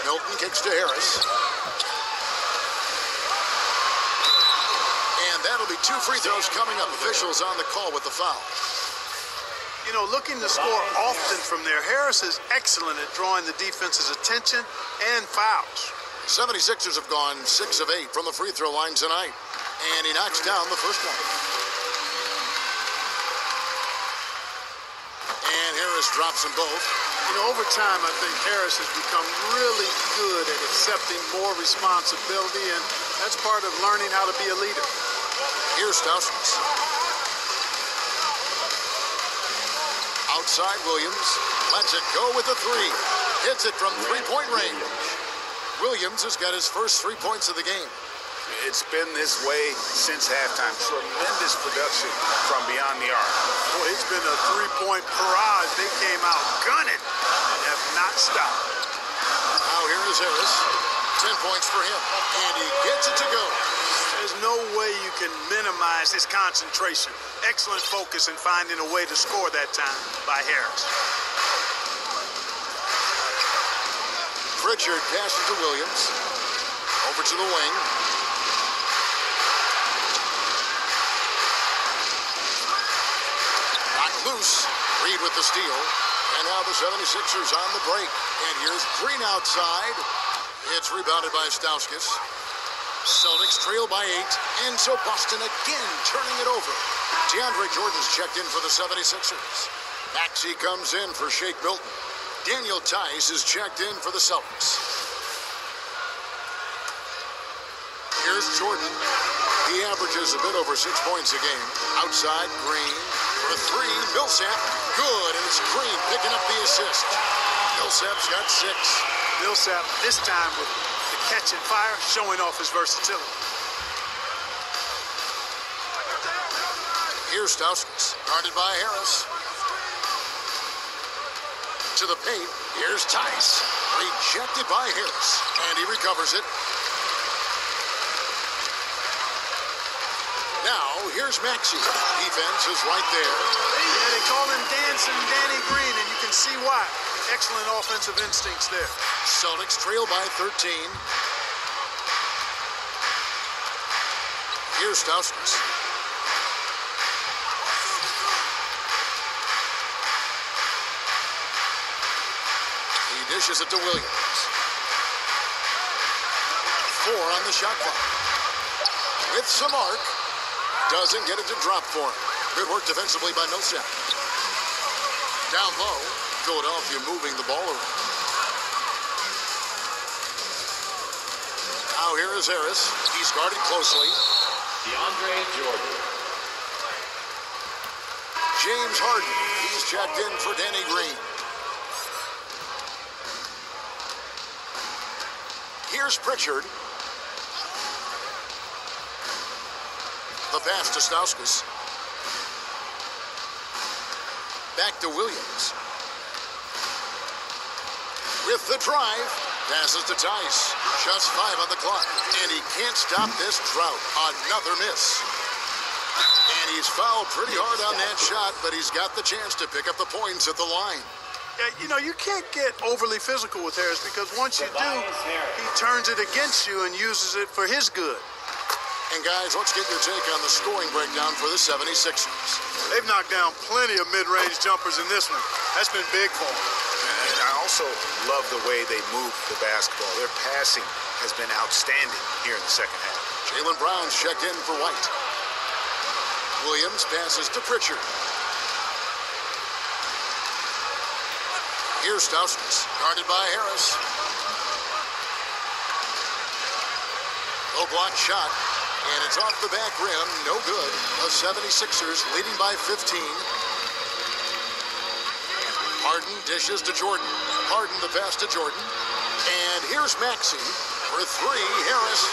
Milton kicks to Harris. That'll be 2 free throws coming up. Officials on the call with the foul. You know, looking to score often from there. Harris is excellent at drawing the defense's attention and fouls. 76ers have gone 6 of 8 from the free throw line tonight. And he knocks down the first one. And Harris drops them both. You know, over time, I think Harris has become really good at accepting more responsibility, and that's part of learning how to be a leader. Here's Stauskas. Outside Williams. Lets it go with the 3. Hits it from three-point range. Williams has got his first 3 points of the game. It's been this way since halftime. Tremendous production from beyond the arc. Boy, it's been a 3-point barrage. They came out gunning and have not stopped. Now here is Harris. 10 points for him. And he gets it to go. There's no way you can minimize his concentration. Excellent focus in finding a way to score that time by Harris. Pritchard passes to Williams. Over to the wing. Knocked loose. Reed with the steal. And now the 76ers on the break. And here's Green outside. It's rebounded by Stauskas. Celtics trail by 8, and so Boston again turning it over. DeAndre Jordan's checked in for the 76ers. Maxey comes in for Shake Milton. Daniel Tice is checked in for the Celtics. Here's Jordan. He averages a bit over 6 points a game. Outside, Green for a three. Millsap, good, and it's Green picking up the assist. Millsap's got 6. Millsap this time with the catch and fire, showing off his versatility. Here's Stauskas, guarded by Harris. To the paint, here's Tice. Rejected by Harris, and he recovers it. Now, here's Maxey. Defense is right there. Yeah, they call him Dancing Danny Green, and you can see why. Excellent offensive instincts there. Celtics trail by 13. Here's Stauskas. He dishes it to Williams. 4 on the shot clock. With some arc. Doesn't get it to drop for him. Good work defensively by Millsap. Down low, Philadelphia moving the ball around. Now here is Harris. He's guarded closely. DeAndre Jordan. James Harden. He's checked in for Danny Green. Here's Pritchard. The pass to Stauskas. Back to Williams. With the drive, passes to Tice. Just 5 on the clock, and he can't stop this drought. Another miss. And he's fouled pretty hard on that shot, but he's got the chance to pick up the points at the line. You know, you can't get overly physical with Harris because once you do, he turns it against you and uses it for his good. And guys, let's get your take on the scoring breakdown for the 76ers. They've knocked down plenty of mid-range jumpers in this one. That's been big for them. And I also love the way they move the basketball. Their passing has been outstanding here in the second half. Jaylen Brown's checked in for White. Williams passes to Pritchard. Here's Stauskas, guarded by Harris. Low block shot, and it's off the back rim, no good. The 76ers leading by 15. Harden dishes to Jordan. Harden the pass to Jordan. And here's Maxey for 3. Harris,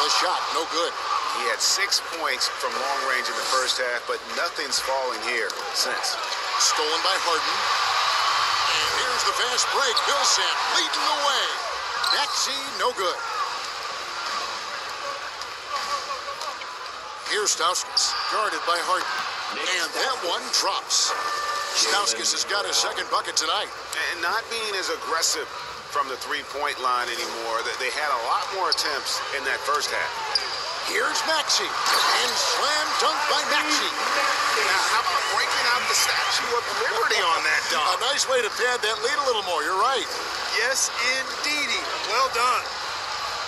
the shot, no good. He had 6 points from long range in the first half, but nothing's falling here since. Stolen by Harden. And here's the fast break. Millsap leading the way. Maxey, no good. Here's Stauskas, guarded by Harden. And that one drops. Stauskas has got his second bucket tonight. And not being as aggressive from the three-point line anymore. They had a lot more attempts in that first half. Here's Maxey, and slam dunk by Maxey. Now, how about breaking out the Statue of Liberty on that dunk? A nice way to pad that lead a little more, you're right. Yes, indeedy. Well done.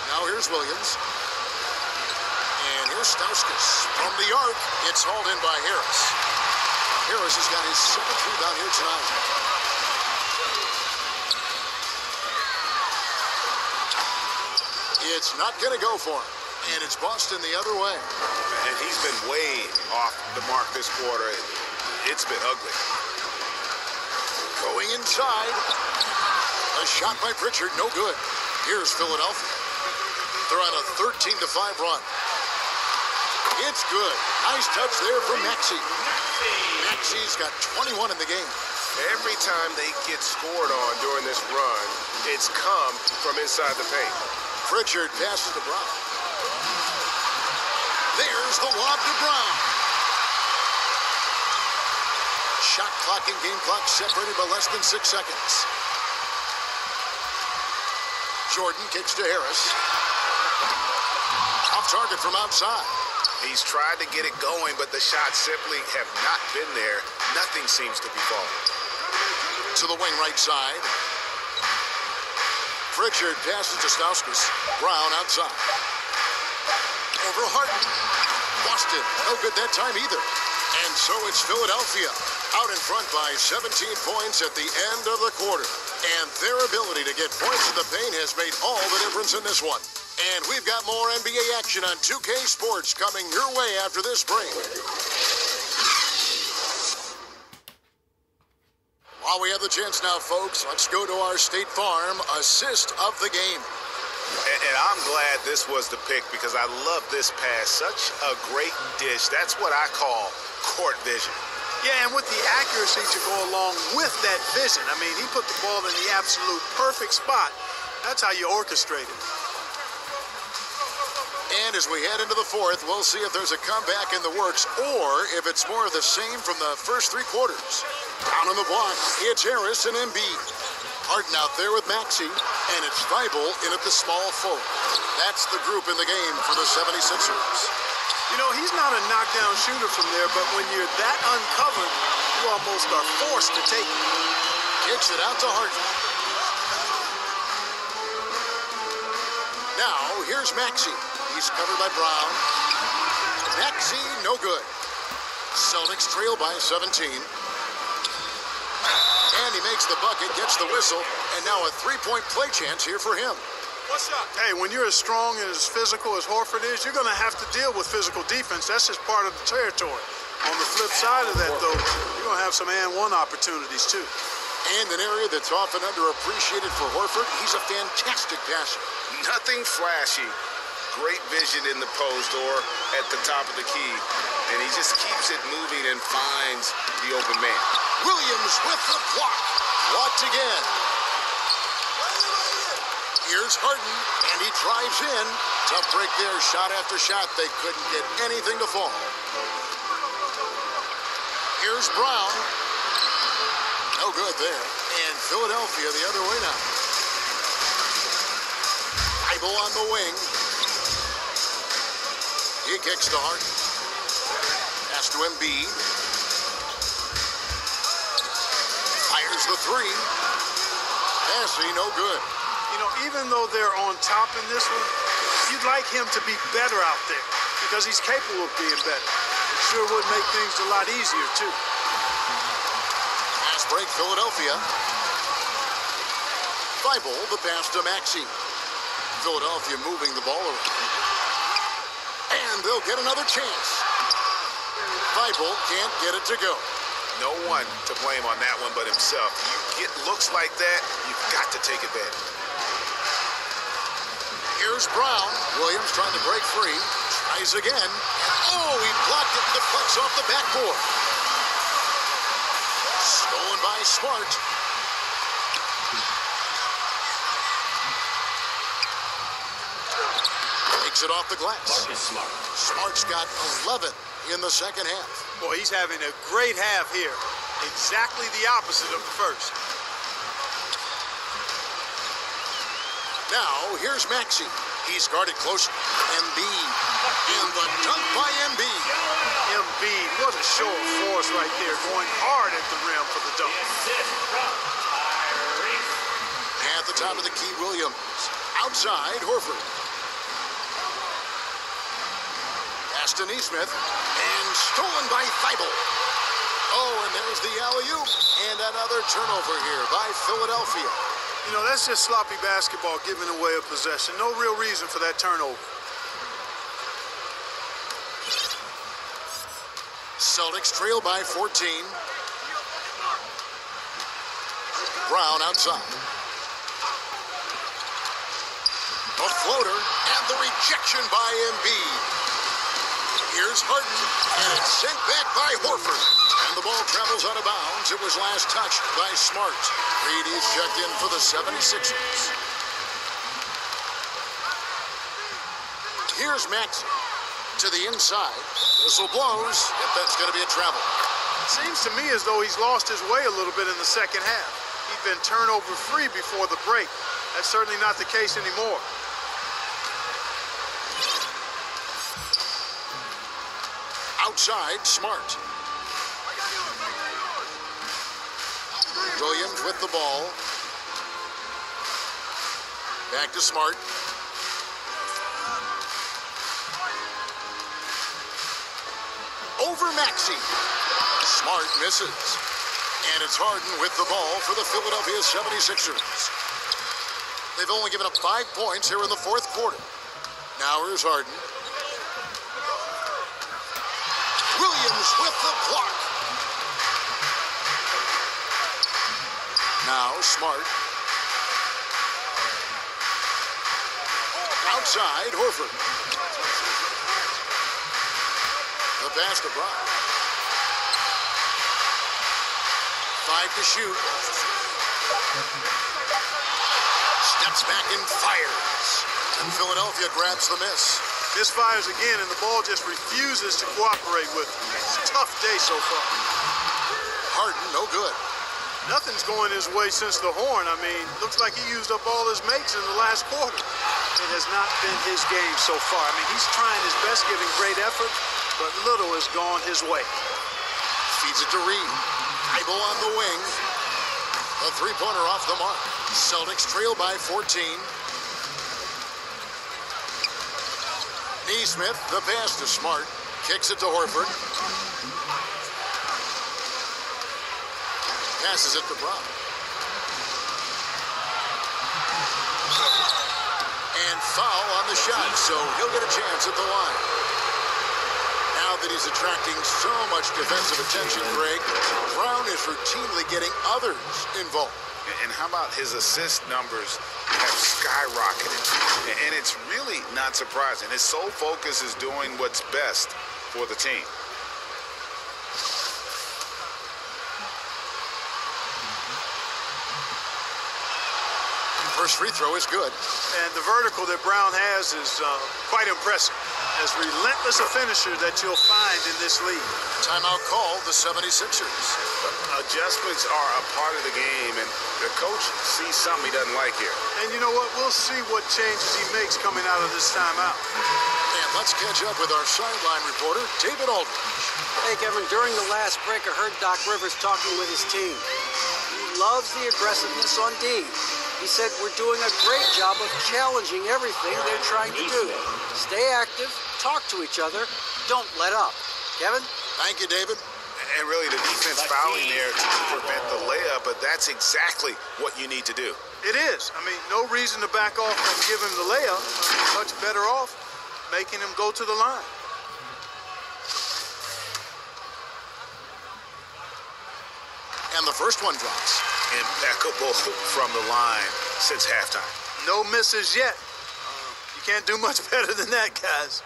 Now here's Williams. And here's Stauskas. From the arc, it's hauled in by Harris. Harris has got his 7th rebound here tonight. It's not going to go for him. And it's Boston the other way. And he's been way off the mark this quarter. It's been ugly. Going inside. A shot by Pritchard, no good. Here's Philadelphia. They're on a 13-5 run. It's good. Nice touch there from Maxey. Maxey's got 21 in the game. Every time they get scored on during this run, it's come from inside the paint. Pritchard passes to Brown. There's the lob to Brown. Shot clock and game clock separated by less than 6 seconds. Jordan kicks to Harris. Off target from outside. He's tried to get it going, but the shots simply have not been there. Nothing seems to be falling. To the wing right side. Pritchard passes to Stauskas. Brown outside. Over Harden. Boston, no good that time either. And And so it's Philadelphia out in front by 17 points at the end of the quarter. And their ability to get points in the paint has made all the difference in this one. And we've got more NBA action on 2K Sports coming your way after this break. While we have the chance now, folks, let's go to our State Farm assist of the game. And I'm glad this was the pick because I love this pass. Such a great dish. That's what I call court vision. Yeah, and with the accuracy to go along with that vision. I mean, he put the ball in the absolute perfect spot. That's how you orchestrate it. And as we head into the fourth, we'll see if there's a comeback in the works or if it's more of the same from the first three quarters. Down on the block, it's Harris and Embiid. Harden out there with Maxey, and it's Thibault in at the small forward. That's the group in the game for the 76ers. You know, he's not a knockdown shooter from there, but when you're that uncovered, you almost are forced to take it. Kicks it out to Harden. Now, here's Maxey. He's covered by Brown. Maxey, no good. Celtics trail by 17. And he makes the bucket, gets the whistle, and now a three-point play chance here for him. What's up? Hey, when you're as strong and as physical as Horford is, you're going to have to deal with physical defense. That's just part of the territory. On the flip side of that, though, you're going to have some and-one opportunities, too. And an area that's often underappreciated for Horford, he's a fantastic passer. Nothing flashy. Great vision in the post or at the top of the key. And he just keeps it moving and finds the open man. Williams with the block. Blocked again. Here's Harden, and he drives in. Tough break there, shot after shot. They couldn't get anything to fall. Here's Brown. No good there. And Philadelphia the other way now. Thibault on the wing. He kicks to Harden. Pass to Embiid. Fires the three. Passing, no good. You know, even though they're on top in this one, you'd like him to be better out there because he's capable of being better. It sure would make things a lot easier, too. Pass break, Philadelphia. Thibault, the pass to Maxey. Philadelphia moving the ball around. And they'll get another chance. Thibault can't get it to go. No one to blame on that one but himself. You get looks like that, you've got to take advantage. Here's Brown. Williams trying to break free. Tries again. Oh, he blocked it and deflects off the backboard. Stolen by Smart. Takes it off the glass. Smart's got 11 in the second half. Boy, he's having a great half here. Exactly the opposite of the first. Now, here's Maxey. He's guarded close. Embiid. And the dunk by Embiid. Embiid, what a show of force right there, going hard at the rim for the dunk. At the top of the key, Williams. Outside, Horford. Pass to Neesmith. And stolen by Thibault. Oh, and there's the alley-oop. And another turnover here by Philadelphia. You know, that's just sloppy basketball, giving away a possession. No real reason for that turnover. Celtics trail by 14. Brown outside. A floater, and the rejection by Embiid. Here's Harden, and it's sent back by Horford. And the ball travels out of bounds. It was last touched by Smart. Reedy's checked in for the 76ers. Here's Maxey to the inside. Whistle blows. If that's going to be a travel. Seems to me as though he's lost his way a little bit in the second half. He'd been turnover free before the break. That's certainly not the case anymore. Outside, Smart. Williams with the ball. Back to Smart. Over Maxey. Smart misses. And it's Harden with the ball for the Philadelphia 76ers. They've only given up 5 points here in the fourth quarter. Now here's Harden. Williams with the block. Now Smart. Outside, Horford. The pass to Brown. 5 to shoot. Steps back and fires. And Philadelphia grabs the miss. Misfires again, and the ball just refuses to cooperate with him. It's a tough day so far. Harden, no good. Nothing's going his way since the horn. I mean, looks like he used up all his makes in the last quarter. It has not been his game so far. I mean, he's trying his best, giving great effort, but little has gone his way. Feeds it to Reed. Thybulle on the wing. A three-pointer off the mark. Celtics trail by 14. Neesmith, the pass to Smart. Kicks it to Horford. Passes it to Brown. And foul on the shot, so he'll get a chance at the line. Now that he's attracting so much defensive attention, Greg, Brown is routinely getting others involved. And how about his assist numbers have skyrocketed? And it's really not surprising. His sole focus is doing what's best for the team. First free throw is good. And the vertical that Brown has is quite impressive. As relentless a finisher that you'll find in this league. Timeout call, the 76ers. Adjustments are a part of the game, and the coach sees something he doesn't like here. And you know what? We'll see what changes he makes coming out of this timeout. And let's catch up with our sideline reporter, David Aldridge. Hey, Kevin, during the last break, I heard Doc Rivers talking with his team. He loves the aggressiveness on D. He said we're doing a great job of challenging everything they're trying to do. Stay active, talk to each other, don't let up. Kevin? Thank you, David. And really, the defense fouling there to prevent the layup, but that's exactly what you need to do. It is. I mean, no reason to back off and give him the layup. Much better off making him go to the line. And the first one drops. Impeccable from the line since halftime. No misses yet. You can't do much better than that, guys.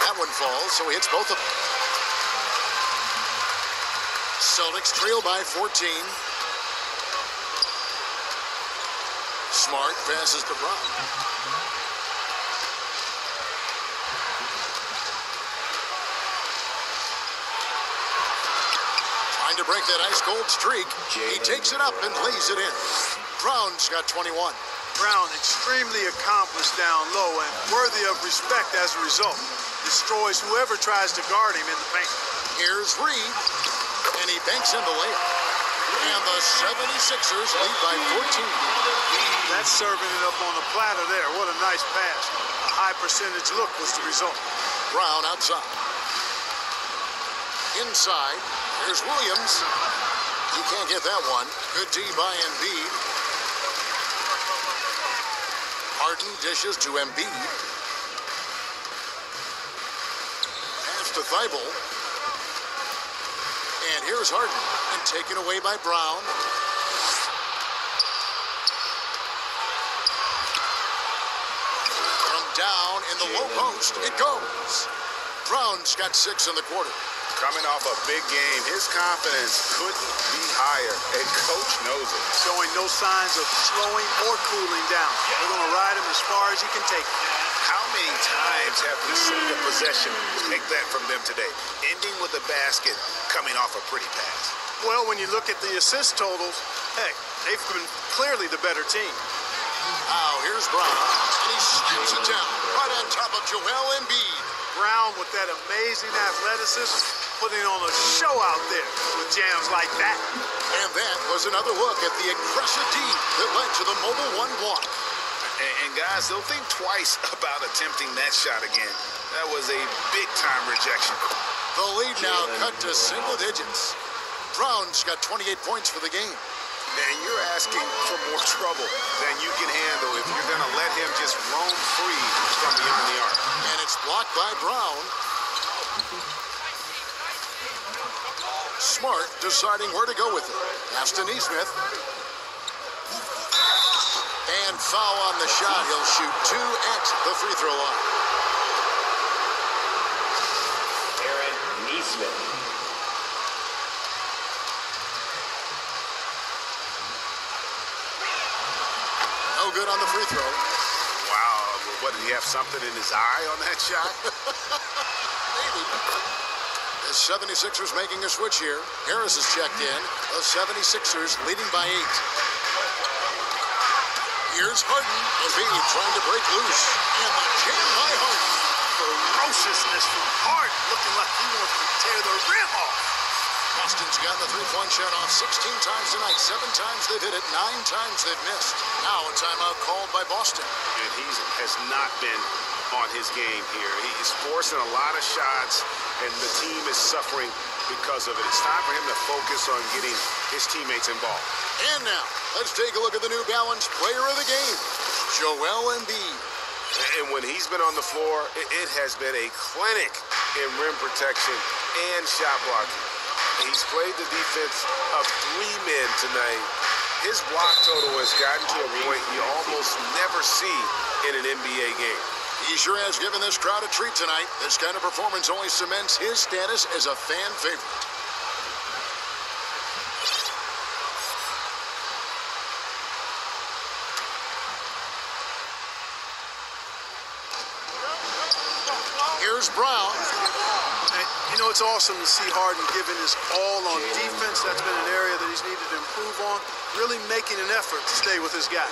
That one falls, so he hits both of them. Celtics trail by 14. Smart passes to Brown. To break that ice-cold streak, he takes it up and lays it in. Brown's got 21. Brown extremely accomplished down low and worthy of respect as a result. Destroys whoever tries to guard him in the paint. Here's Reed, and he banks in the layup. And the 76ers lead by 14. That's serving it up on the platter there. What a nice pass. A high percentage look was the result. Brown outside. Inside. Here's Williams. He can't get that one. Good D by Embiid. Harden dishes to Embiid. Pass to Thybulle. And here's Harden. And taken away by Brown. From down in the low post, it goes. Brown's got 6 in the quarter. Coming off a big game, his confidence couldn't be higher, and coach knows it. Showing no signs of slowing or cooling down. We're going to ride him as far as he can take him. How many times have we seen a possession like that from them today, ending with a basket coming off a pretty pass? Well, when you look at the assist totals, heck, they've been clearly the better team. Now, here's Brown, and he scoops it down right on top of Joel Embiid. Brown with that amazing athleticism putting on a show out there with jams like that. And that was another look at the aggressive D that led to the Mobile One block. And guys, don't think twice about attempting that shot again. That was a big-time rejection. The lead now cut to single digits. Brown's got 28 points for the game. And you're asking for more trouble than you can handle if you're going to let him just roam free from beyond the arc. And it's blocked by Brown. Smart deciding where to go with it. Pass to Neesmith. And foul on the shot. He'll shoot 2 at the free throw line. Neesmith. No good on the free throw. Wow, what, did he have something in his eye on that shot? Maybe. The 76ers making a switch here. Harris is checked in. The 76ers leading by 8. Here's Harden. Embiid trying to break loose. And the jam by Harden. Ferociousness from Harden, looking like he wants to tear the rim off. Boston's gotten the three-point shot off 16 times tonight. 7 times they've hit it, 9 times they've missed. Now a timeout called by Boston. And he has not been on his game here. He's forcing a lot of shots, and the team is suffering because of it. It's time for him to focus on getting his teammates involved. And now, let's take a look at the New Balance player of the game, Joel Embiid. And when he's been on the floor, it has been a clinic in rim protection and shot blocking. He's played the defense of 3 men tonight. His block total has gotten to a point you almost never see in an NBA game. He sure has given this crowd a treat tonight. This kind of performance only cements his status as a fan favorite. Here's Brown. And, you know, it's awesome to see Harden giving his all on defense. That's been an area that he's needed to improve on. Really making an effort to stay with his guy.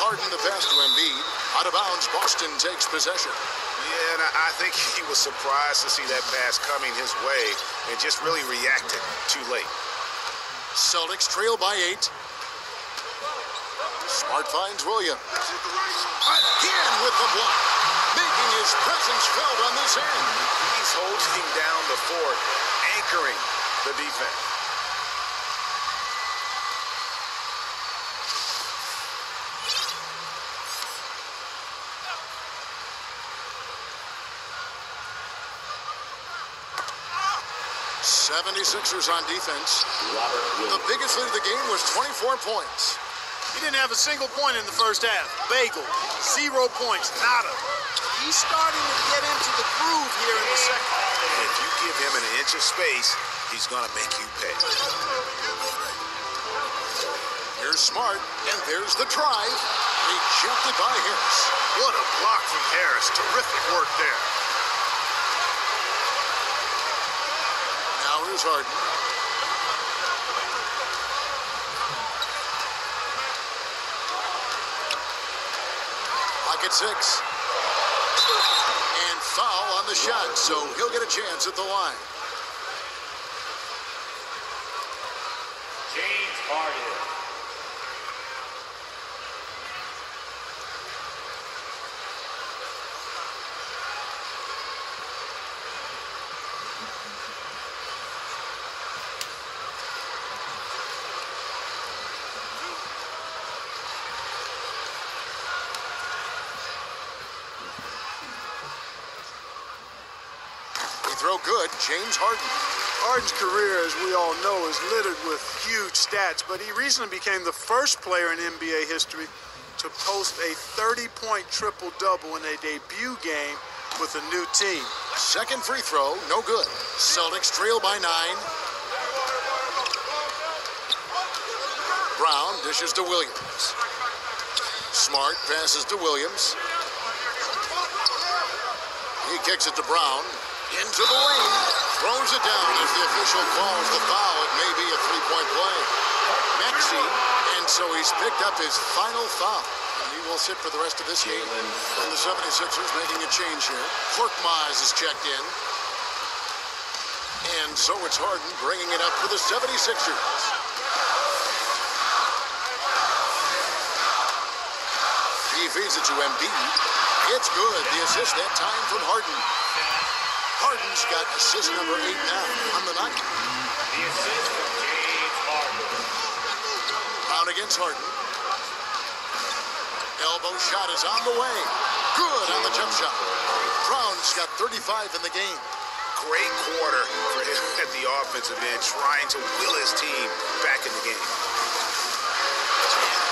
Harden the pass to Embiid. Out of bounds, Boston takes possession. Yeah, and I think he was surprised to see that pass coming his way and just really reacted too late. Celtics trail by 8. Smart finds Williams. Again with the block. Making his presence felt on this end. He's holding down the fort, anchoring the defense. '76ers on defense. Robert The biggest lead of the game was 24 points. He didn't have a single point in the first half. Bagel, 0 points, nada. He's starting to get into the groove here in the second. If you give him an inch of space, he's going to make you pay. Here's Smart, and there's the drive. Rejected by Harris. What a block from Harris. Terrific work there. Now here's Harden. At 6. And foul on the shot, so he'll get a chance at the line. James Harden. Throw good, James Harden. Harden's career, as we all know, is littered with huge stats, but he recently became the first player in NBA history to post a 30-point triple-double in a debut game with a new team. Second free throw, no good. Celtics trail by 9. Brown dishes to Williams. Smart passes to Williams. He kicks it to Brown. Into the lane, throws it down as the official calls the foul. It may be a 3-point play. Maxey, and so he's picked up his final foul. and he will sit for the rest of this game. And the 76ers making a change here. Korkmaz is checked in. And so it's Harden bringing it up for the 76ers. He feeds it to Embiid. It's good. The assist that time from Harden. Harden's got assist number 8 now on the night. The assist from James Harden. Brown against Harden. Elbow shot is on the way. Good on the jump shot. Brown's got 35 in the game. Great quarter for him at the offensive end, trying to will his team back in the game.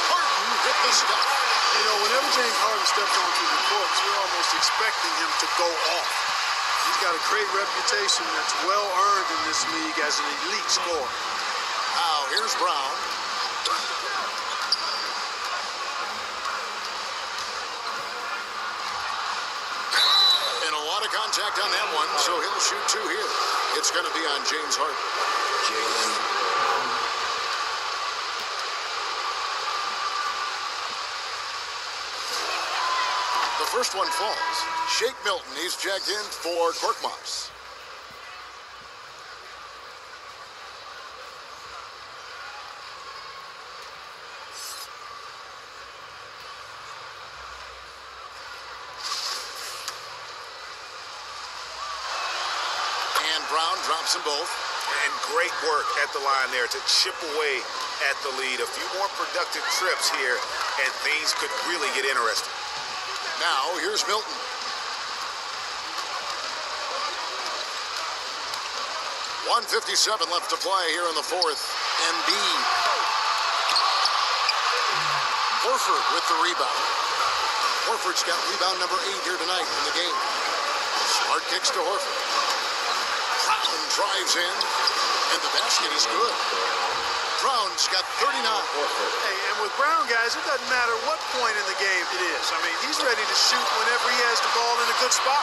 Harden with the stuff. You know, whenever James Harden steps onto the court, you're almost expecting him to go off. He's got a great reputation that's well earned in this league as an elite scorer. Now, here's Brown. And a lot of contact on that one, so he'll shoot 2 here. It's going to be on James Harden. The first one falls. Shake Milton, he's checked in for Korkmaz. And Brown drops them both. And great work at the line there to chip away at the lead. A few more productive trips here, and things could really get interesting. Now, here's Milton. .157 left to play here in the fourth. Embiid. Horford with the rebound. Horford's got rebound number 8 here tonight in the game. Smart kicks to Horford. Brown drives in, and the basket is good. Brown's got 39. Hey, and with Brown, guys, it doesn't matter what point in the game it is. I mean, he's ready to shoot whenever he has the ball in a good spot.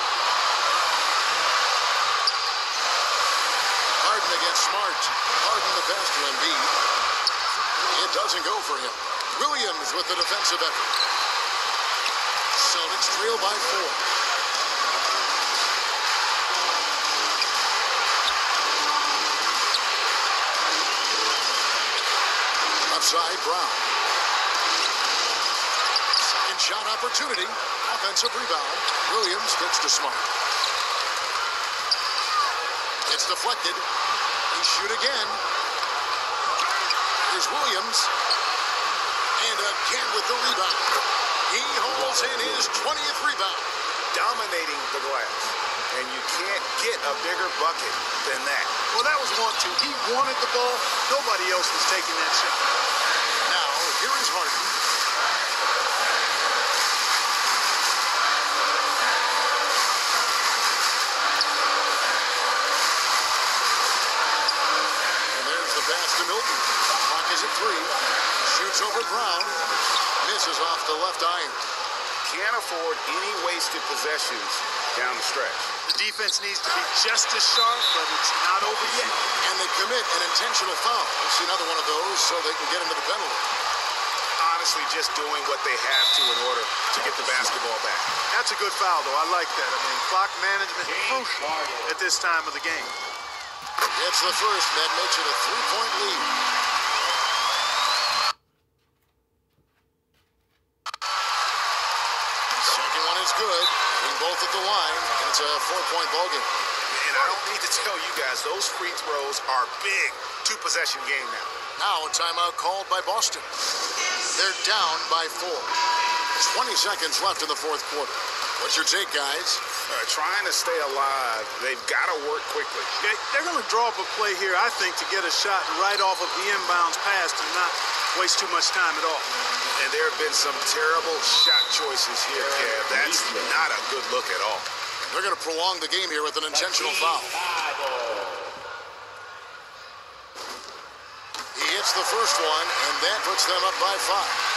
Harden against Smart. Harden the pass to Embiid. It doesn't go for him. Williams with the defensive effort. Celtics trail by 4. Side Brown. Second shot opportunity. Offensive rebound. Williams gets to Smart. It's deflected. He shoot again. Here's Williams. And again with the rebound. He holds in his 20th rebound. Dominating the glass. And you can't get a bigger bucket than that. Well, that was 1-2. He wanted the ball. Nobody else was taking that shot. Now, here is Harden. And there's the pass to Milton. Clock is at 3. Shoots over Brown. Misses off the left iron. Can't afford any wasted possessions down the stretch. The defense needs to be just as sharp, but it's not over yet. And they commit an intentional foul. We'll see another one of those so they can get into the penalty. Honestly, just doing what they have to in order to get the basketball back. That's a good foul, though. I like that. I mean, clock management crucial at this time of the game. It's the first. That makes it a 3-point lead. Second one is good. Being both at the line, and it's a 4-point ball game. And I don't need to tell you guys, those free throws are big. 2-possession game now. Now a timeout called by Boston. They're down by 4. 20 seconds left in the fourth quarter. What's your take, guys? Trying to stay alive, they've got to work quickly. They're going to draw up a play here, I think, to get a shot right off of the inbounds pass and not waste too much time at all. And there have been some terrible shot choices here, Kev. That's not a good look at all. They're going to prolong the game here with an intentional foul. He hits the first one, and that puts them up by 5.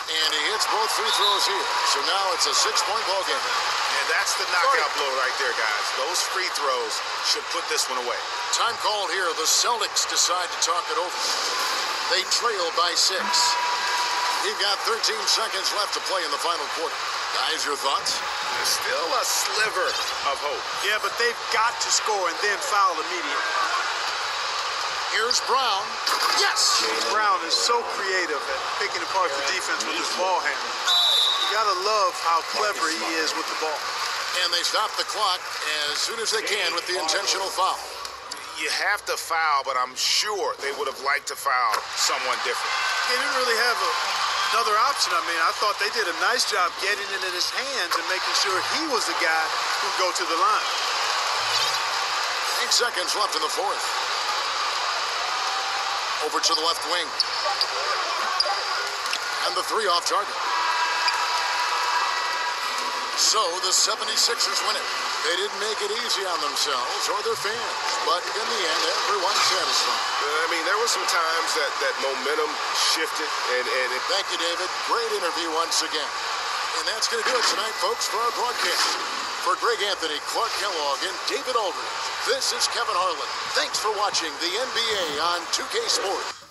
And he hits both free throws here. So now it's a 6-point ball game. And And that's the knockout blow right there, guys. Those free throws should put this one away. Time called here. The Celtics decide to talk it over. They trail by 6. We've got 13 seconds left to play in the final quarter. Guys, your thoughts? There's still a sliver of hope. Yeah, but they've got to score and then foul immediately. Here's Brown. Yes! Brown is so creative at picking apart the defense with his ball handling. You gotta love how clever he is with the ball. And they stop the clock as soon as they can with the intentional foul. You have to foul, but I'm sure they would have liked to foul someone different. They didn't really have another option. I mean, I thought they did a nice job getting it in his hands and making sure he was the guy who'd go to the line. 8 seconds left in the fourth. Over to the left wing. And the 3 off target. So the 76ers win it. They didn't make it easy on themselves or their fans, but in the end, everyone's satisfied. I mean, there were some times that momentum shifted, and Thank you, David. Great interview once again. And that's going to do it tonight, folks, for our broadcast. For Greg Anthony, Clark Kellogg, and David Aldridge, this is Kevin Harlan. Thanks for watching the NBA on 2K Sports.